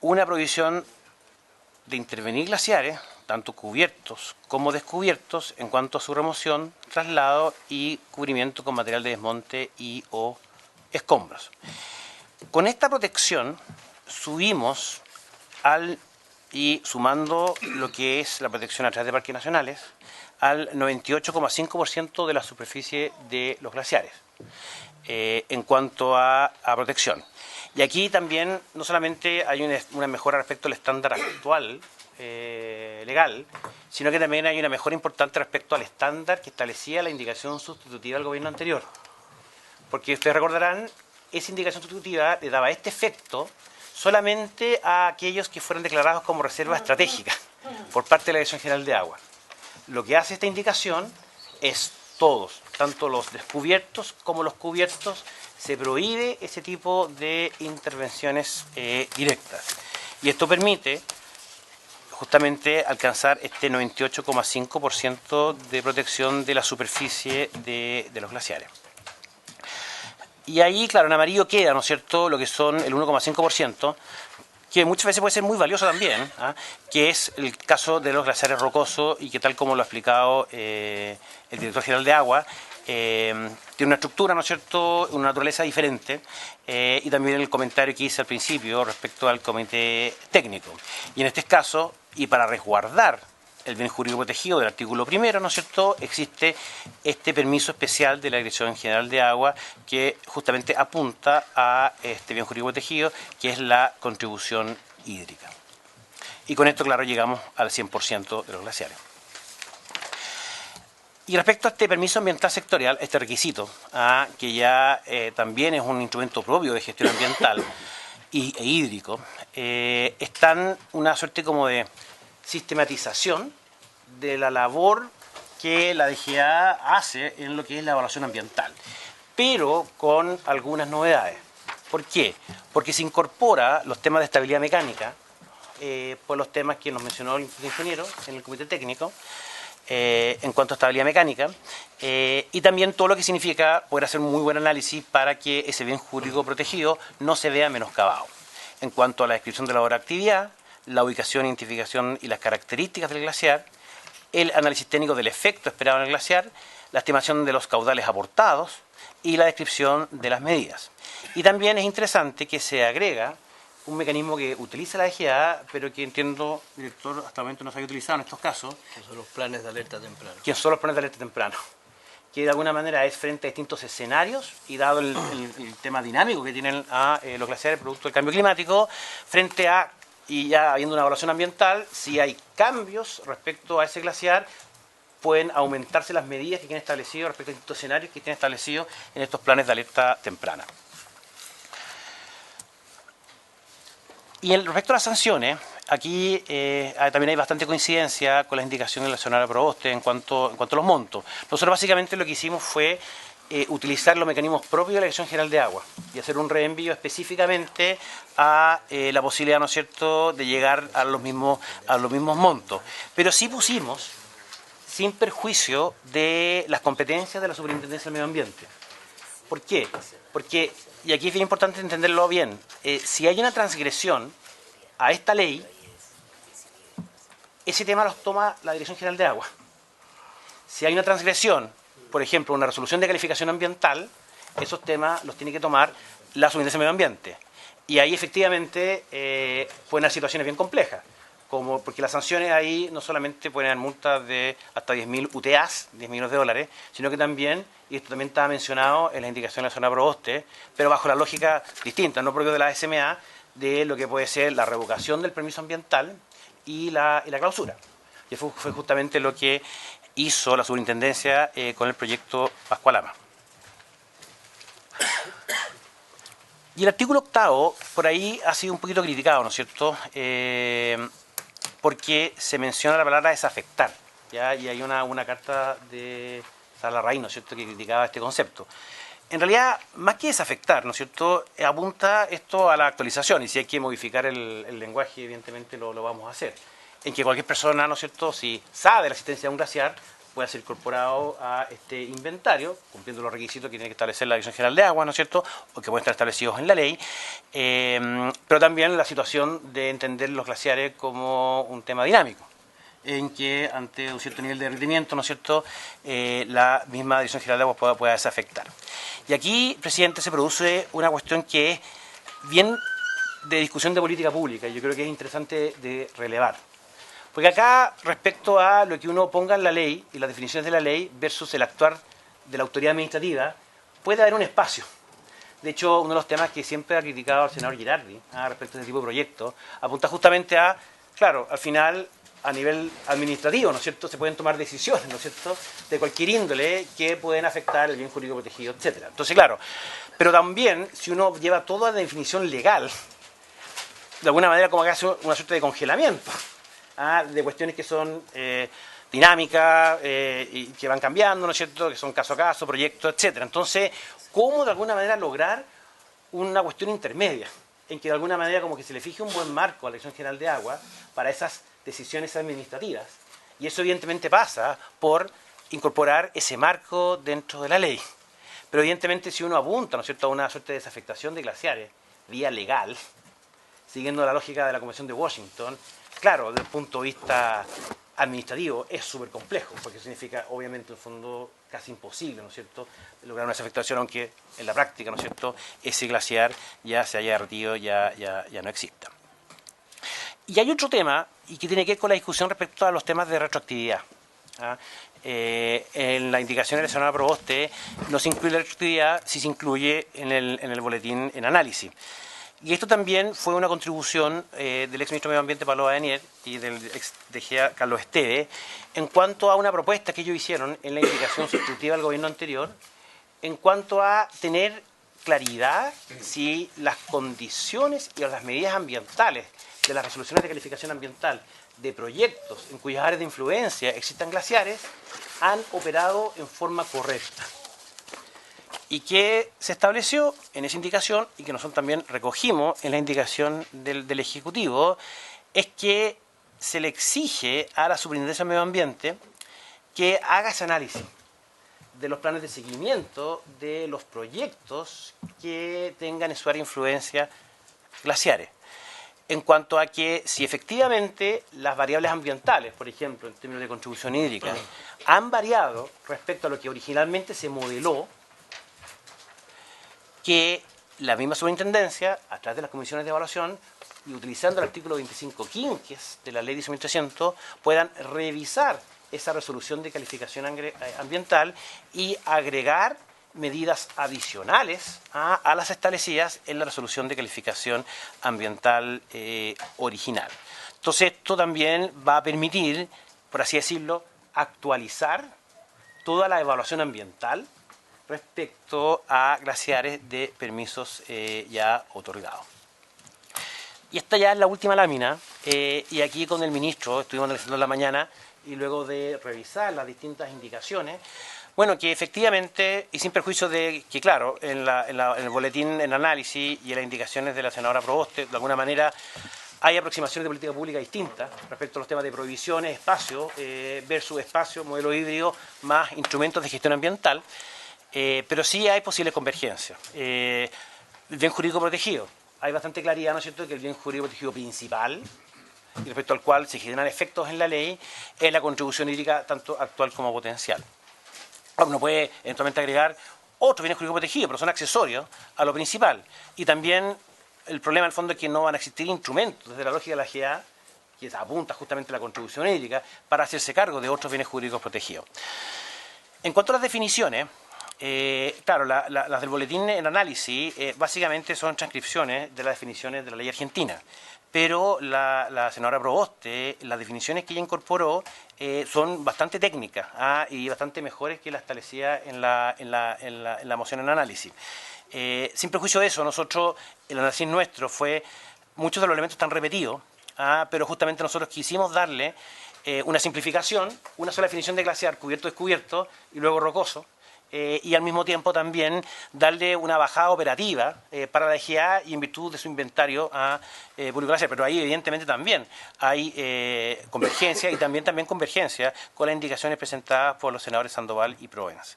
una prohibición de intervenir glaciares, tanto cubiertos como descubiertos, en cuanto a su remoción, traslado y cubrimiento con material de desmonte y o escombros. Con esta protección subimos y sumando lo que es la protección a través de parques nacionales, al 98,5% de la superficie de los glaciares en cuanto a protección. Y aquí también no solamente hay una mejora respecto al estándar actual legal, sino que también hay una mejora importante respecto al estándar que establecía la indicación sustitutiva del gobierno anterior. Porque ustedes recordarán, esa indicación sustitutiva le daba este efecto solamente a aquellos que fueran declarados como reserva estratégica por parte de la Dirección General de Agua. Lo que hace esta indicación es todos, tanto los descubiertos como los cubiertos, se prohíbe ese tipo de intervenciones directas. Y esto permite justamente alcanzar este 98,5% de protección de la superficie de los glaciares. Y ahí, claro, en amarillo queda, ¿no es cierto?, lo que son el 1,5%, que muchas veces puede ser muy valioso también, que es el caso de los glaciares rocosos y que, tal como lo ha explicado el director general de Agua, tiene una estructura, ¿no es cierto?, una naturaleza diferente, y también el comentario que hice al principio respecto al comité técnico. Y en este caso, y para resguardar el bien jurídico protegido del artículo 1º, ¿no es cierto?, existe este permiso especial de la Dirección General de Agua que justamente apunta a este bien jurídico protegido, que es la contribución hídrica. Y con esto, claro, llegamos al 100% de los glaciares. Y respecto a este permiso ambiental sectorial, este requisito, que ya también es un instrumento propio de gestión ambiental e hídrico, están una suerte como de sistematización de la labor que la DGA hace en lo que es la evaluación ambiental, pero con algunas novedades. ¿Por qué? Porque se incorpora los temas de estabilidad mecánica, por los temas que nos mencionó el ingeniero en el comité técnico, en cuanto a estabilidad mecánica, y también todo lo que significa poder hacer un muy buen análisis para que ese bien jurídico protegido no se vea menoscabado. En cuanto a la descripción de la hora de actividad, la ubicación, identificación y las características del glaciar, el análisis técnico del efecto esperado en el glaciar, la estimación de los caudales aportados y la descripción de las medidas. Y también es interesante que se agrega un mecanismo que utiliza la DGA, pero que entiendo, director, hasta el momento no se había utilizado en estos casos. Que son los planes de alerta temprana. Que son los planes de alerta temprana. Que de alguna manera es frente a distintos escenarios y dado el tema dinámico que tienen los glaciares producto del cambio climático, frente a, y ya habiendo una evaluación ambiental, si hay cambios respecto a ese glaciar, pueden aumentarse las medidas que tienen establecidos respecto a distintos escenarios que tienen establecidos en estos planes de alerta temprana. Y respecto a las sanciones, aquí también hay bastante coincidencia con las indicaciones de la señora Proboste en cuanto a los montos. Nosotros básicamente lo que hicimos fue utilizar los mecanismos propios de la Dirección General de Agua y hacer un reenvío específicamente a la posibilidad, ¿no es cierto?, de llegar a los mismos montos. Pero sí pusimos, sin perjuicio de las competencias de la Superintendencia del Medio Ambiente. ¿Por qué? Porque, y aquí es bien importante entenderlo bien, si hay una transgresión a esta ley, ese tema los toma la Dirección General de Agua. Si hay una transgresión, por ejemplo, una resolución de calificación ambiental, esos temas los tiene que tomar la Superintendencia del Medio Ambiente. Y ahí efectivamente pueden haber situaciones bien complejas, porque las sanciones ahí no solamente pueden haber multas de hasta 10.000 UTAs, 10 millones de dólares, sino que también, y esto también estaba mencionado en la indicación de la zona Proboste, pero bajo la lógica distinta, no propio de la SMA, de lo que puede ser la revocación del permiso ambiental y la clausura. Y fue justamente lo que hizo la superintendencia con el proyecto Pascualama. Y el artículo 8 por ahí ha sido un poquito criticado, ¿no es cierto? Porque se menciona la palabra desafectar, ¿ya? Y hay una carta de Salarraín, ¿no es cierto?, que criticaba este concepto. En realidad, más que desafectar, ¿no es cierto?, apunta esto a la actualización, y si hay que modificar el lenguaje, evidentemente lo vamos a hacer. En que cualquier persona, ¿no es cierto?, si sabe la existencia de un glaciar, pueda ser incorporado a este inventario, cumpliendo los requisitos que tiene que establecer la Dirección General de Agua, ¿no es cierto?, o que pueden estar establecidos en la ley, pero también la situación de entender los glaciares como un tema dinámico, en que ante un cierto nivel de derretimiento, ¿no es cierto?, la misma Dirección General de Agua pueda desafectar. Y aquí, presidente, se produce una cuestión que es bien de discusión de política pública, y yo creo que es interesante de relevar. Porque acá, respecto a lo que uno ponga en la ley y las definiciones de la ley versus el actuar de la autoridad administrativa, puede haber un espacio. De hecho, uno de los temas que siempre ha criticado el senador Girardi respecto a este tipo de proyectos, apunta justamente a, claro, al final, a nivel administrativo, ¿no es cierto?, se pueden tomar decisiones, ¿no es cierto?, de cualquier índole que pueden afectar el bien jurídico protegido, etcétera. Entonces, claro, pero también, si uno lleva toda la definición legal, de alguna manera como que hace una suerte de congelamiento, de cuestiones que son dinámicas y que van cambiando, ¿no es cierto?, que son caso a caso, proyectos, etcétera. Entonces, ¿cómo de alguna manera lograr una cuestión intermedia? En que de alguna manera como que se le fije un buen marco a la Dirección General de Agua para esas decisiones administrativas. Y eso evidentemente pasa por incorporar ese marco dentro de la ley. Pero evidentemente si uno apunta, ¿no es cierto?, a una suerte de desafectación de glaciares vía legal, siguiendo la lógica de la Convención de Washington, claro, desde el punto de vista administrativo es súper complejo, porque significa, obviamente, en el fondo casi imposible, ¿no es cierto?, lograr una desafectación, aunque en la práctica, ¿no es cierto?, ese glaciar ya se haya derretido, ya no exista. Y hay otro tema, y que tiene que ver con la discusión respecto a los temas de retroactividad. En la indicación de la senadora Proboste no se incluye la retroactividad si se incluye en el boletín en análisis. Y esto también fue una contribución del ex ministro de Medio Ambiente, Pablo Badenier, y del ex DGA, Carlos Esteve, en cuanto a una propuesta que ellos hicieron en la indicación sustitutiva del gobierno anterior, en cuanto a tener claridad si las condiciones y las medidas ambientales de las resoluciones de calificación ambiental de proyectos en cuyas áreas de influencia existan glaciares han operado en forma correcta. Y que se estableció en esa indicación, y que nosotros también recogimos en la indicación del Ejecutivo, es que se le exige a la Superintendencia de Medio Ambiente que haga ese análisis de los planes de seguimiento de los proyectos que tengan en su área de influencia glaciares. En cuanto a que si efectivamente las variables ambientales, por ejemplo, en términos de contribución hídrica, han variado respecto a lo que originalmente se modeló, que la misma superintendencia, a través de las comisiones de evaluación y utilizando el artículo 25 quinques de la ley 18.300, puedan revisar esa resolución de calificación ambiental y agregar medidas adicionales a las establecidas en la resolución de calificación ambiental original. Entonces, esto también va a permitir, por así decirlo, actualizar toda la evaluación ambiental respecto a glaciares de permisos ya otorgados. Y esta ya es la última lámina, y aquí con el ministro estuvimos analizando en la mañana, y luego de revisar las distintas indicaciones, bueno, que efectivamente, y sin perjuicio de que, claro, en el boletín en análisis y en las indicaciones de la senadora Proboste, de alguna manera hay aproximaciones de política pública distintas respecto a los temas de prohibiciones, espacio versus espacio, modelo híbrido, más instrumentos de gestión ambiental, pero sí hay posibles convergencias. El bien jurídico protegido. Hay bastante claridad, ¿no es cierto?, que el bien jurídico protegido principal, y respecto al cual se generan efectos en la ley, es la contribución hídrica tanto actual como potencial. Uno puede eventualmente agregar otros bienes jurídicos protegidos, pero son accesorios a lo principal. Y también el problema, en el fondo, es que no van a existir instrumentos desde la lógica de la GA, que apunta justamente a la contribución hídrica, para hacerse cargo de otros bienes jurídicos protegidos. En cuanto a las definiciones, claro, las del boletín en análisis básicamente son transcripciones de las definiciones de la ley argentina. pero la senadora Proboste, las definiciones que ella incorporó son bastante técnicas y bastante mejores que las establecidas en la moción en análisis. Sin perjuicio de eso, nosotros, el análisis nuestro fue, muchos de los elementos están repetidos, pero justamente nosotros quisimos darle una simplificación, una sola definición de glaciar, cubierto-descubierto y luego rocoso, y al mismo tiempo también darle una bajada operativa para la EGA y en virtud de su inventario público glaciar. Pero ahí evidentemente también hay convergencia y también convergencia con las indicaciones presentadas por los senadores Sandoval y Proenas.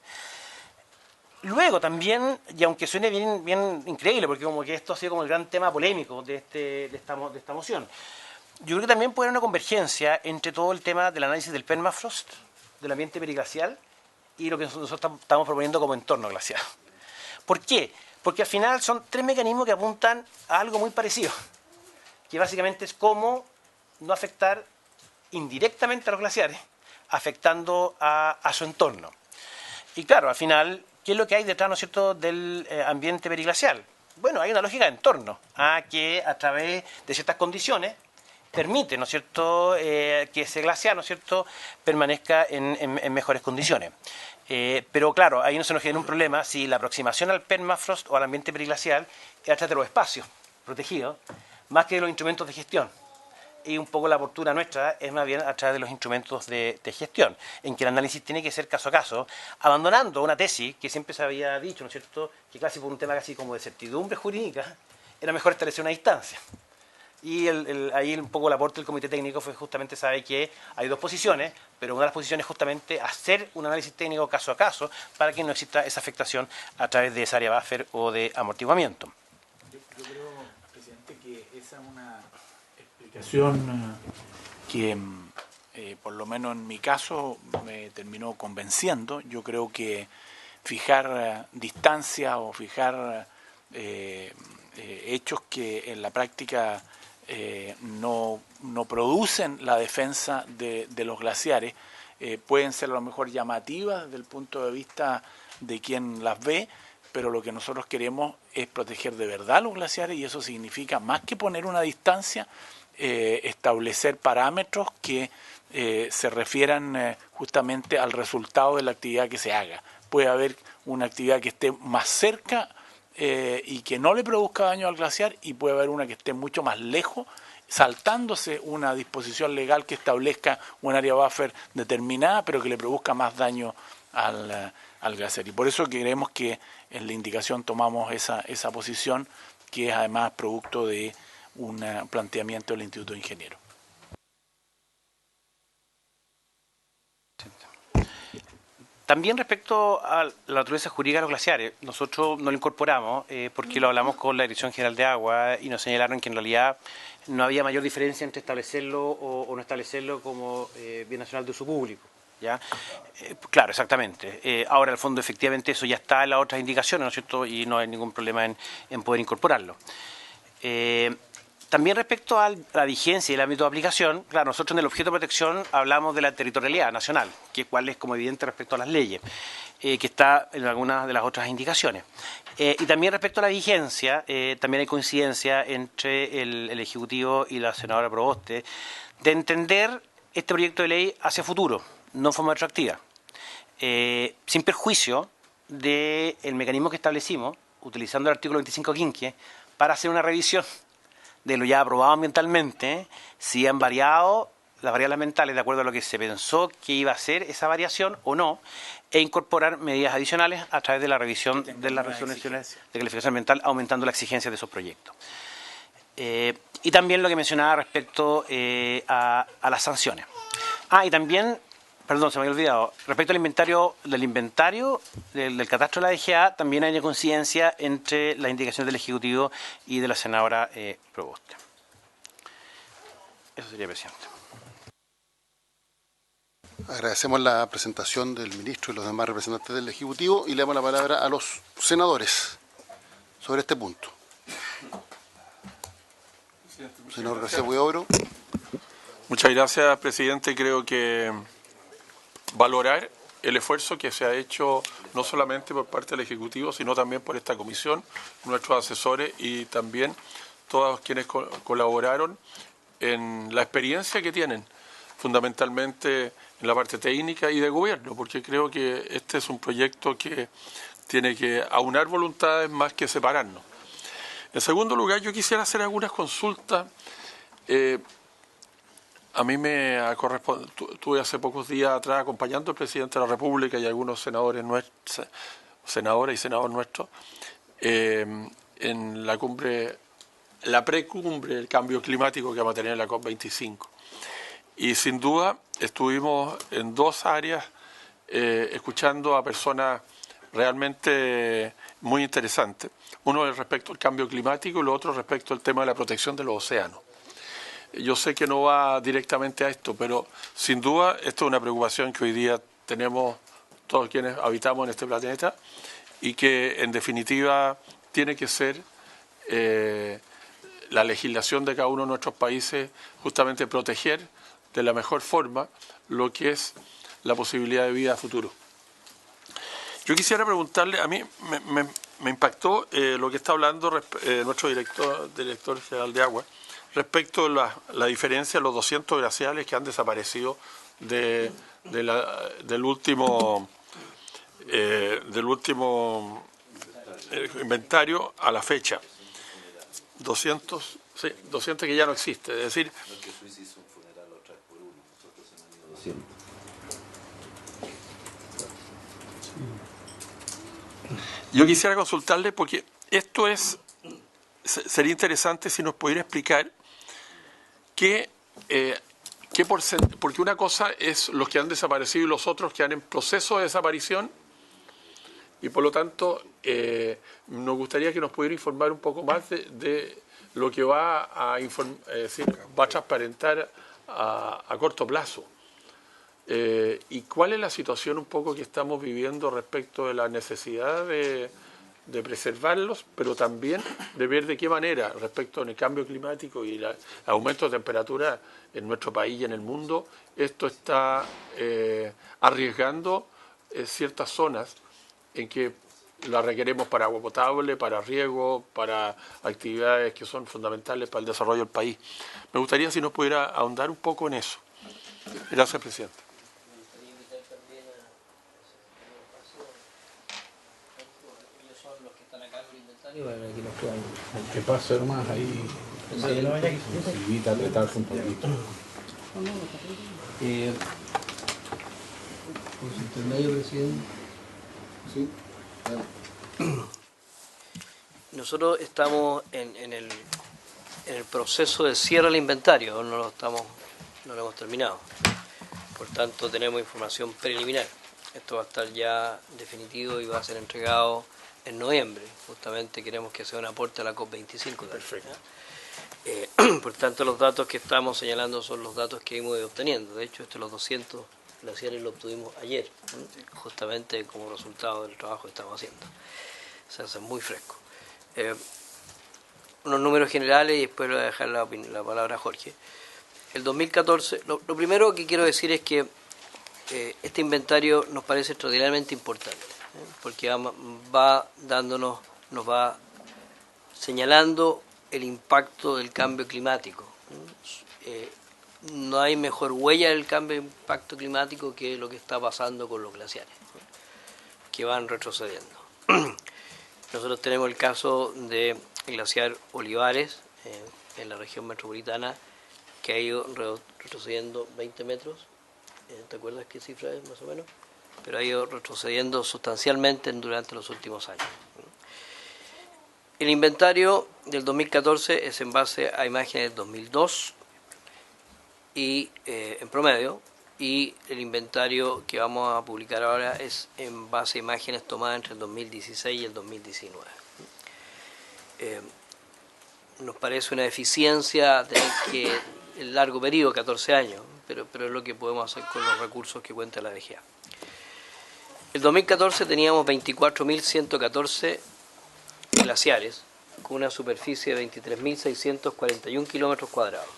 Luego también, y aunque suene bien increíble, porque como que esto ha sido como el gran tema polémico de esta moción, yo creo que también puede haber una convergencia entre todo el tema del análisis del permafrost, del ambiente periglacial, y lo que nosotros estamos proponiendo como entorno glacial. ¿Por qué? Porque al final son tres mecanismos que apuntan a algo muy parecido, que básicamente es cómo no afectar indirectamente a los glaciares, afectando a su entorno. Y claro, al final, ¿qué es lo que hay detrás, ¿no es cierto?, del ambiente periglacial? Bueno, hay una lógica de entorno, que a través de ciertas condiciones permite, ¿no es cierto?, que ese glaciar, ¿no es cierto?, permanezca en mejores condiciones. Pero claro, ahí no se nos genera un problema si la aproximación al permafrost o al ambiente periglacial es a través de los espacios protegidos, más que de los instrumentos de gestión. Y un poco la postura nuestra es más bien a través de los instrumentos de gestión, en que el análisis tiene que ser caso a caso, abandonando una tesis que siempre se había dicho, ¿no es cierto?, que casi por un tema casi como de certidumbre jurídica, era mejor establecer una distancia. Y ahí un poco el aporte del comité técnico fue justamente saber que hay dos posiciones, pero una de las posiciones es justamente hacer un análisis técnico caso a caso para que no exista esa afectación a través de esa área buffer o de amortiguamiento. Yo creo, presidente, que esa es una explicación que por lo menos en mi caso me terminó convenciendo. Yo creo que fijar distancia o fijar hechos que en la práctica no producen la defensa de los glaciares, pueden ser a lo mejor llamativas desde el punto de vista de quien las ve, pero lo que nosotros queremos es proteger de verdad los glaciares, y eso significa, más que poner una distancia, establecer parámetros que se refieran justamente al resultado de la actividad que se haga. Puede haber una actividad que esté más cerca y que no le produzca daño al glaciar, y puede haber una que esté mucho más lejos, saltándose una disposición legal que establezca un área buffer determinada, pero que le produzca más daño al glaciar. Y por eso creemos que en la indicación tomamos esa posición, que es además producto de un planteamiento del Instituto de Ingenieros. También respecto a la naturaleza jurídica de los glaciares, nosotros no lo incorporamos porque lo hablamos con la Dirección General de Agua y nos señalaron que en realidad no había mayor diferencia entre establecerlo o no establecerlo como bien nacional de uso público. ¿Ya? Claro, exactamente. Ahora, al fondo, efectivamente, eso ya está en las otras indicaciones, ¿no es cierto? Y no hay ningún problema en poder incorporarlo. También respecto a la vigencia y el ámbito de aplicación, claro, nosotros en el objeto de protección hablamos de la territorialidad nacional, que cual es como evidente respecto a las leyes, que está en algunas de las otras indicaciones. Y también respecto a la vigencia, también hay coincidencia entre el Ejecutivo y la senadora Proboste de entender este proyecto de ley hacia futuro, no en forma retroactiva, sin perjuicio del mecanismo que establecimos, utilizando el artículo 25 quinque, para hacer una revisión de lo ya aprobado ambientalmente, si han variado las variables ambientales de acuerdo a lo que se pensó que iba a ser esa variación o no, e incorporar medidas adicionales a través de la revisión de las resoluciones de calificación ambiental, aumentando la exigencia de esos proyectos. Y también lo que mencionaba respecto a las sanciones. Y también, perdón, se me había olvidado, respecto al inventario del catastro de la DGA, también hay una coincidencia entre las indicaciones del Ejecutivo y de la senadora Proboste. Eso sería, presidente. Agradecemos la presentación del ministro y los demás representantes del Ejecutivo y le damos la palabra a los senadores sobre este punto. Senador García Huidobro. Muchas gracias, presidente. Creo que valorar el esfuerzo que se ha hecho no solamente por parte del Ejecutivo, sino también por esta comisión, nuestros asesores y también todos quienes colaboraron en la experiencia que tienen, fundamentalmente en la parte técnica y de gobierno, porque creo que este es un proyecto que tiene que aunar voluntades más que separarnos. En segundo lugar, yo quisiera hacer algunas consultas. A mí me ha correspondido, estuve hace pocos días atrás acompañando al presidente de la República y algunos senadores nuestros, senadoras y senadores nuestros, en la cumbre, la precumbre del cambio climático que vamos a tener en la COP25. Y sin duda estuvimos en dos áreas escuchando a personas realmente muy interesantes. Uno es respecto al cambio climático y lo otro respecto al tema de la protección de los océanos. Yo sé que no va directamente a esto, pero sin duda esto es una preocupación que hoy día tenemos todos quienes habitamos en este planeta y que en definitiva tiene que ser la legislación de cada uno de nuestros países justamente proteger de la mejor forma lo que es la posibilidad de vida a futuro. Yo quisiera preguntarle, a mí me impactó lo que está hablando nuestro director general de Agua respecto a la diferencia de los 200 glaciales que han desaparecido del último inventario a la fecha. 200 que ya no existe, es decir, yo quisiera consultarle porque esto sería interesante si nos pudiera explicar porque una cosa es los que han desaparecido y los otros que han en proceso de desaparición y por lo tanto nos gustaría que nos pudiera informar un poco más de lo que va a transparentar a corto plazo. ¿Y cuál es la situación un poco que estamos viviendo respecto de la necesidad de preservarlos, pero también de ver de qué manera, respecto al cambio climático y el aumento de temperatura en nuestro país y en el mundo, esto está arriesgando ciertas zonas en que la requeremos para agua potable, para riego, para actividades que son fundamentales para el desarrollo del país? Me gustaría si nos pudiera ahondar un poco en eso. Gracias, presidente. Que pase nomás ahí. Invita a apretarse un poquito. Por su intermedio, presidente. Sí. Nosotros estamos en el proceso de cierre del inventario, no lo hemos terminado. Por tanto, tenemos información preliminar. Esto va a estar ya definitivo y va a ser entregado en noviembre. Justamente queremos que sea un aporte a la COP25. Perfecto. Por tanto, los datos que estamos señalando son los datos que hemos ido obteniendo. De hecho, los 200 glaciares lo obtuvimos ayer, justamente como resultado del trabajo que estamos haciendo. O sea, es muy fresco. Unos números generales y después le voy a dejar la palabra a Jorge. El 2014, lo primero que quiero decir es que este inventario nos parece extraordinariamente importante, porque nos va señalando el impacto del cambio climático. No hay mejor huella del cambio de impacto climático que lo que está pasando con los glaciares, que van retrocediendo. Nosotros tenemos el caso del glaciar Olivares, en la región metropolitana, que ha ido retrocediendo 20 metros. ¿Te acuerdas qué cifra es más o menos? Pero ha ido retrocediendo sustancialmente durante los últimos años. El inventario del 2014 es en base a imágenes del 2002 y en promedio, y el inventario que vamos a publicar ahora es en base a imágenes tomadas entre el 2016 y el 2019. Nos parece una eficiencia tener que el largo periodo, 14 años, pero es lo que podemos hacer con los recursos que cuenta la DGA. El 2014 teníamos 24.114 glaciares, con una superficie de 23.641 kilómetros cuadrados.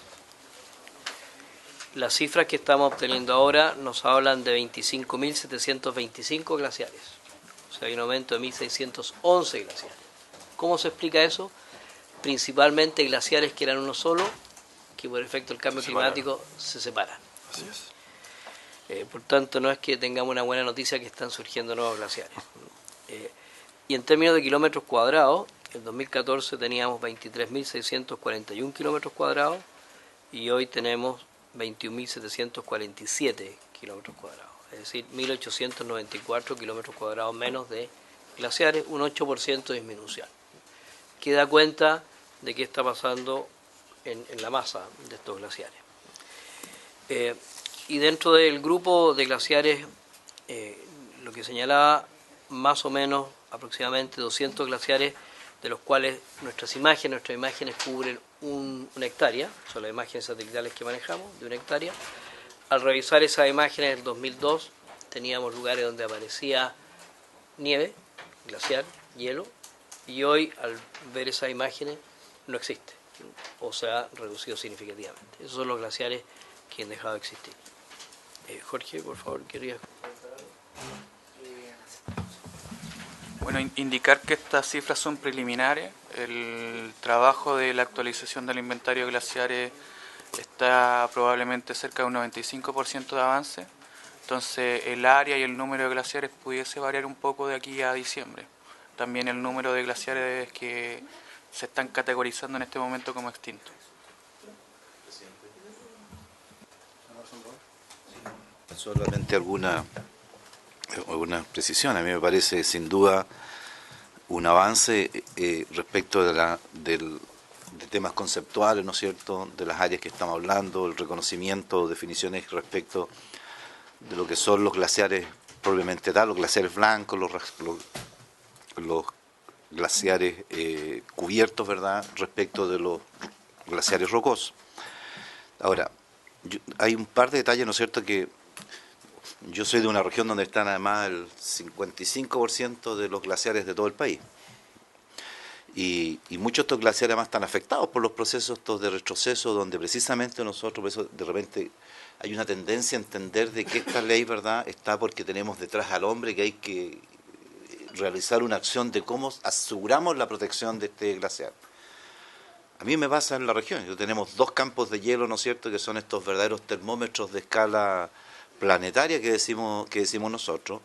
Las cifras que estamos obteniendo ahora nos hablan de 25.725 glaciares, o sea, hay un aumento de 1.611 glaciares. ¿Cómo se explica eso? principalmente glaciares que eran uno solo, que por efecto del cambio climático se separan. Así es. Por tanto, no es que tengamos una buena noticia que están surgiendo nuevos glaciares. Y en términos de kilómetros cuadrados, en 2014 teníamos 23.641 kilómetros cuadrados y hoy tenemos 21.747 kilómetros cuadrados, es decir, 1.894 kilómetros cuadrados menos de glaciares, un 8% de disminución, que da cuenta de qué está pasando en la masa de estos glaciares. Y dentro del grupo de glaciares, lo que señalaba, más o menos aproximadamente 200 glaciares, de los cuales nuestras imágenes cubren una hectárea, son las imágenes satelitales que manejamos, de una hectárea. Al revisar esas imágenes del 2002, teníamos lugares donde aparecía nieve, glaciar, hielo, y hoy al ver esas imágenes no existe, o se ha reducido significativamente. Esos son los glaciares que han dejado de existir. Jorge, por favor, querías... Bueno, indicar que estas cifras son preliminares. El trabajo de la actualización del inventario de glaciares está probablemente cerca de un 95% de avance. Entonces el área y el número de glaciares pudiese variar un poco de aquí a diciembre. También el número de glaciares que se están categorizando en este momento como extintos. Solamente alguna precisión. A mí me parece sin duda un avance respecto de temas conceptuales, ¿no es cierto?, de las áreas que estamos hablando, el reconocimiento, definiciones respecto de lo que son los glaciares propiamente tal, los glaciares blancos, los glaciares cubiertos, ¿verdad?, respecto de los glaciares rocosos. Ahora, hay un par de detalles, ¿no es cierto?, que yo soy de una región donde están además el 55% de los glaciares de todo el país. Y muchos de estos glaciares además están afectados por los procesos estos de retroceso, donde precisamente nosotros, por eso de repente hay una tendencia a entender de que esta ley, ¿verdad?, está porque tenemos detrás al hombre, que hay que realizar una acción de cómo aseguramos la protección de este glaciar. A mí me pasa en la región, tenemos 2 campos de hielo, ¿no es cierto?, que son estos verdaderos termómetros de escala planetaria que decimos nosotros,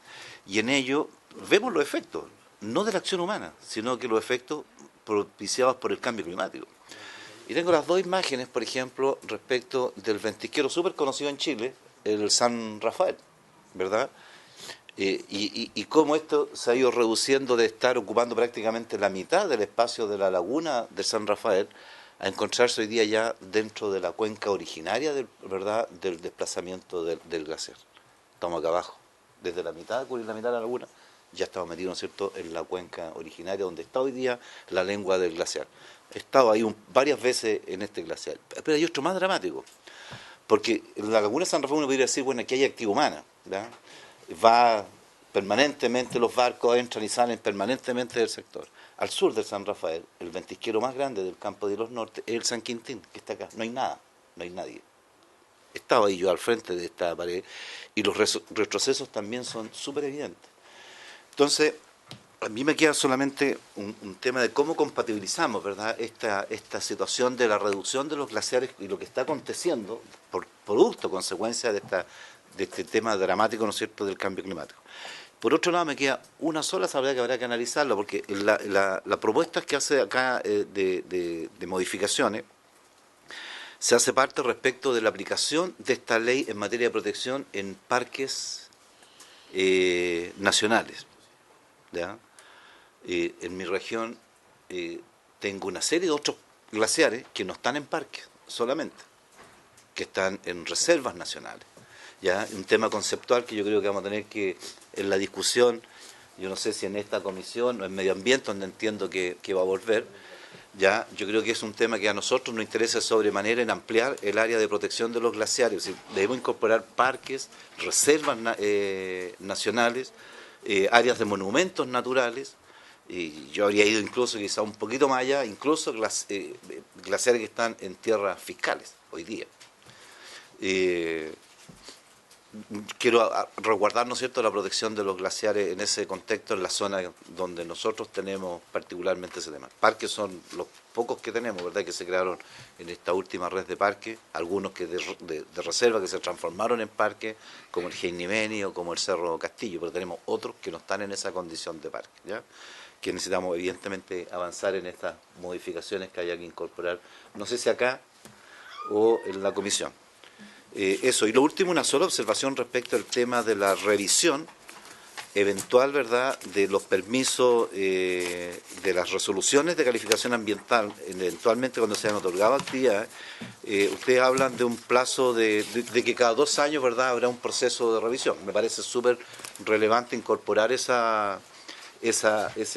y en ello vemos los efectos, no de la acción humana, sino que los efectos propiciados por el cambio climático. Y tengo las 2 imágenes, por ejemplo, respecto del ventisquero súper conocido en Chile, el San Rafael, ¿verdad? Y cómo esto se ha ido reduciendo de estar ocupando prácticamente la mitad del espacio de la laguna del San Rafael, a encontrarse hoy día ya dentro de la cuenca originaria ¿verdad?, del desplazamiento del glaciar. Estamos acá abajo, desde la mitad, cubrir la mitad de la laguna, ya estamos metidos, ¿no es cierto?, en la cuenca originaria donde está hoy día la lengua del glaciar. He estado ahí varias veces en este glaciar, pero hay otro más dramático, porque en la laguna de San Rafael uno podría decir, bueno, aquí hay actividad humana, ¿verdad?, va permanentemente, los barcos entran y salen permanentemente del sector. Al sur del San Rafael, el ventisquero más grande del campo de los Norte es el San Quintín, que está acá. No hay nada, no hay nadie. Estaba ahí yo al frente de esta pared y los retrocesos también son súper evidentes. Entonces, a mí me queda solamente un tema de cómo compatibilizamos, ¿verdad?, esta situación de la reducción de los glaciares y lo que está aconteciendo por producto, consecuencia de este tema dramático, ¿no es cierto?, del cambio climático. Por otro lado, me queda una sola salvedad que habrá que analizarla, porque la propuesta que hace acá de modificaciones se hace parte respecto de la aplicación de esta ley en materia de protección en parques nacionales, ¿ya? En mi región tengo una serie de otros glaciares que no están en parques solamente, que están en reservas nacionales. ¿Ya? Un tema conceptual que yo creo que vamos a tener que, en la discusión, yo no sé si en esta comisión o en medio ambiente, donde entiendo que va a volver, ya yo creo que es un tema que a nosotros nos interesa sobremanera en ampliar el área de protección de los glaciares. Es decir, debemos incorporar parques, reservas nacionales, áreas de monumentos naturales, y yo habría ido incluso quizá un poquito más allá, incluso glaciares que están en tierras fiscales hoy día. quiero resguardar, ¿no es cierto?, la protección de los glaciares en ese contexto, en la zona donde nosotros tenemos particularmente ese tema. Parques son los pocos que tenemos, ¿verdad?, que se crearon en esta última red de parques, algunos que de reserva que se transformaron en parques, como el Heinimeni o como el Cerro Castillo, pero tenemos otros que no están en esa condición de parque, ¿ya?, que necesitamos evidentemente avanzar en estas modificaciones que haya que incorporar, no sé si acá o en la comisión. Eso, y lo último, una sola observación respecto al tema de la revisión eventual, ¿verdad?, de los permisos, de las resoluciones de calificación ambiental, eventualmente cuando se han otorgado actividades. Ustedes hablan de un plazo de que cada 2 años, ¿verdad?, habrá un proceso de revisión. Me parece súper relevante incorporar ese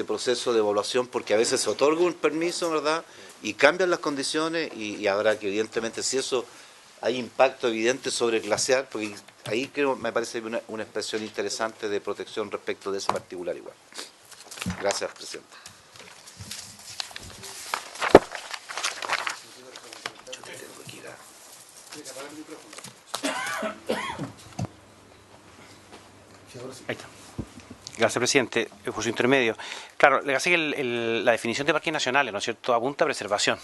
proceso de evaluación, porque a veces se otorga un permiso, ¿verdad?, y cambian las condiciones y habrá que, evidentemente, si eso hay impacto evidente sobre el glaciar, porque ahí creo, me parece una expresión interesante de protección respecto de ese particular igual. Gracias, presidente. Ahí está. Gracias, presidente, por su intermedio. Claro, le hace que la definición de parques nacionales, ¿no es cierto?, apunta a preservación,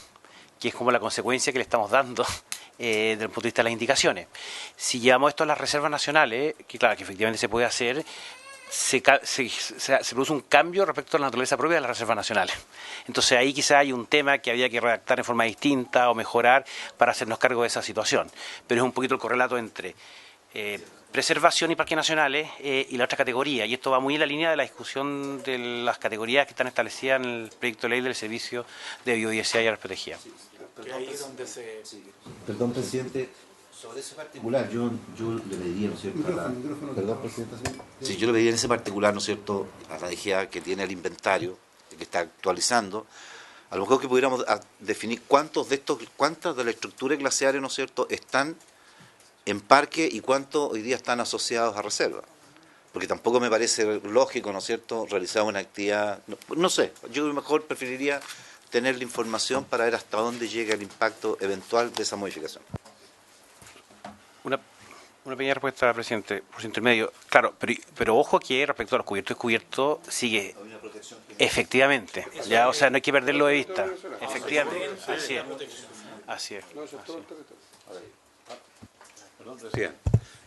que es como la consecuencia que le estamos dando desde el punto de vista de las indicaciones. Si llevamos esto a las reservas nacionales, que claro, que efectivamente se puede hacer, se produce un cambio respecto a la naturaleza propia de las reservas nacionales. Entonces ahí quizá hay un tema que había que redactar en forma distinta o mejorar para hacernos cargo de esa situación. Pero es un poquito el correlato entre preservación y parques nacionales y la otra categoría. Y esto va muy en la línea de la discusión de las categorías que están establecidas en el proyecto de ley del Servicio de Biodiversidad y Áreas Protegidas. Perdón, presidente, sobre ese particular, yo le pediría, ¿no es cierto? Perdón, presidente. Sí, yo le pediría en ese particular, ¿no es cierto?, a la DGA que tiene el inventario, que está actualizando, a lo mejor que pudiéramos definir cuántas de las estructuras glaciares, ¿no es cierto?, están en parque y cuántos hoy día están asociados a reserva. Porque tampoco me parece lógico, ¿no es cierto?, realizar una actividad, no sé, yo mejor preferiría tener la información para ver hasta dónde llega el impacto eventual de esa modificación. Una pequeña respuesta, presidente, por su intermedio. Claro, pero ojo que respecto a los cubiertos y descubiertos sigue efectivamente. Ya, o sea, no hay que perderlo de vista. Efectivamente, así es. Así es. Bien.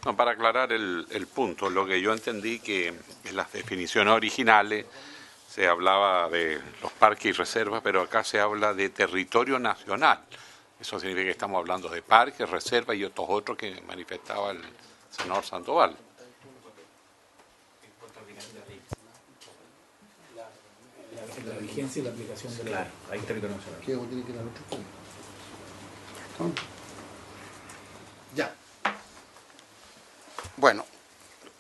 No, para aclarar el punto, lo que yo entendí que en las definiciones originales se hablaba de los parques y reservas, pero acá se habla de territorio nacional. Eso significa que estamos hablando de parques, reservas y estos otros que manifestaba el senador Sandoval. La vigencia y la aplicación de la... Claro, ahí territorio nacional. ¿Qué tiene que dar otro punto? Ya. Bueno,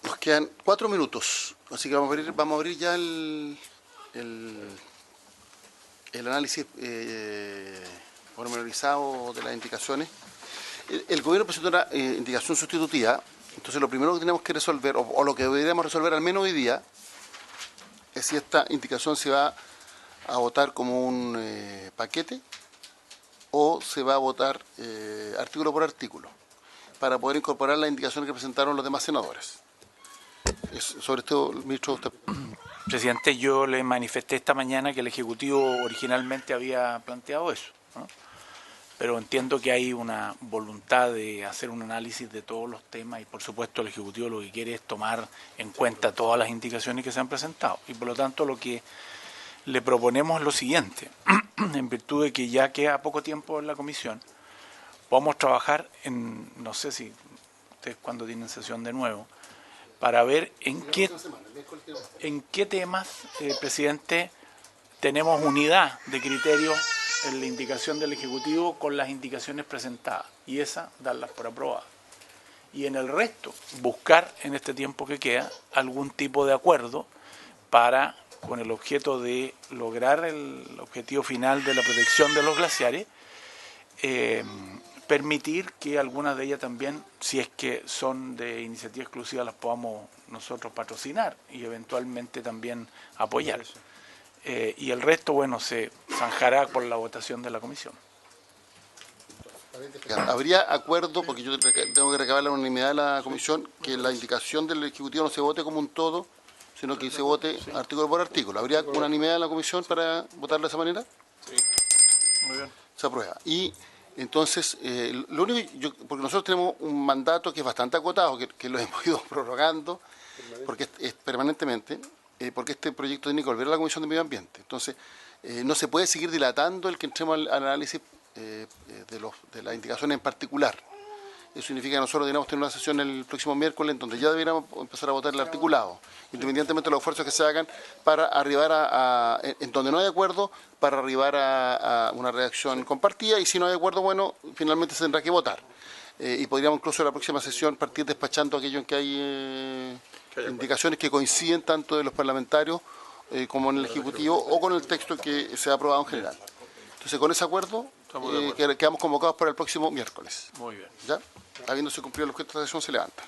nos quedan 4 minutos, así que vamos a abrir ya el análisis pormenorizado de las indicaciones. El gobierno presentó una indicación sustitutiva, entonces lo primero que tenemos que resolver, o lo que deberíamos resolver al menos hoy día, es si esta indicación se va a votar como un paquete o se va a votar artículo por artículo, para poder incorporar las indicaciones que presentaron los demás senadores. Sobre esto, ministro, usted... Presidente, yo le manifesté esta mañana que el Ejecutivo originalmente había planteado eso, ¿no? Pero entiendo que hay una voluntad de hacer un análisis de todos los temas y por supuesto el Ejecutivo lo que quiere es tomar en cuenta todas las indicaciones que se han presentado y por lo tanto lo que le proponemos es lo siguiente, en virtud de que ya queda poco tiempo en la comisión, podemos trabajar en, no sé si ustedes cuando tienen sesión de nuevo, para ver en qué temas, presidente, tenemos unidad de criterio en la indicación del Ejecutivo con las indicaciones presentadas y esas darlas por aprobadas. Y en el resto, buscar en este tiempo que queda algún tipo de acuerdo para, con el objeto de lograr el objetivo final de la protección de los glaciares, permitir que algunas de ellas también, si es que son de iniciativa exclusiva, las podamos nosotros patrocinar y eventualmente también apoyar. Y el resto, bueno, se zanjará por la votación de la comisión. Habría acuerdo, porque yo tengo que recabar la unanimidad de la comisión, que la indicación del Ejecutivo no se vote como un todo, sino que se vote artículo por artículo. ¿Habría unanimidad en la comisión para votarlo de esa manera? Sí. Muy bien. Se aprueba. Y entonces, lo único, porque nosotros tenemos un mandato que es bastante acotado, que lo hemos ido prorrogando, porque es permanentemente, porque este proyecto tiene que volver a la Comisión de Medio Ambiente. Entonces, no se puede seguir dilatando el que entremos al análisis de las indicaciones en particular. Eso significa que nosotros deberíamos tener una sesión el próximo miércoles en donde ya deberíamos empezar a votar el articulado, independientemente de los esfuerzos que se hagan para arribar en donde no hay acuerdo, para arribar a una redacción compartida, y si no hay acuerdo, bueno, finalmente se tendrá que votar. Y podríamos incluso en la próxima sesión partir despachando aquello en que hay indicaciones que coinciden tanto de los parlamentarios como en el Ejecutivo o con el texto que se ha aprobado en general. Entonces, con ese acuerdo, quedamos convocados para el próximo miércoles. Muy bien. ¿Ya? Habiéndose cumplido el objeto de la sesión, se levanta.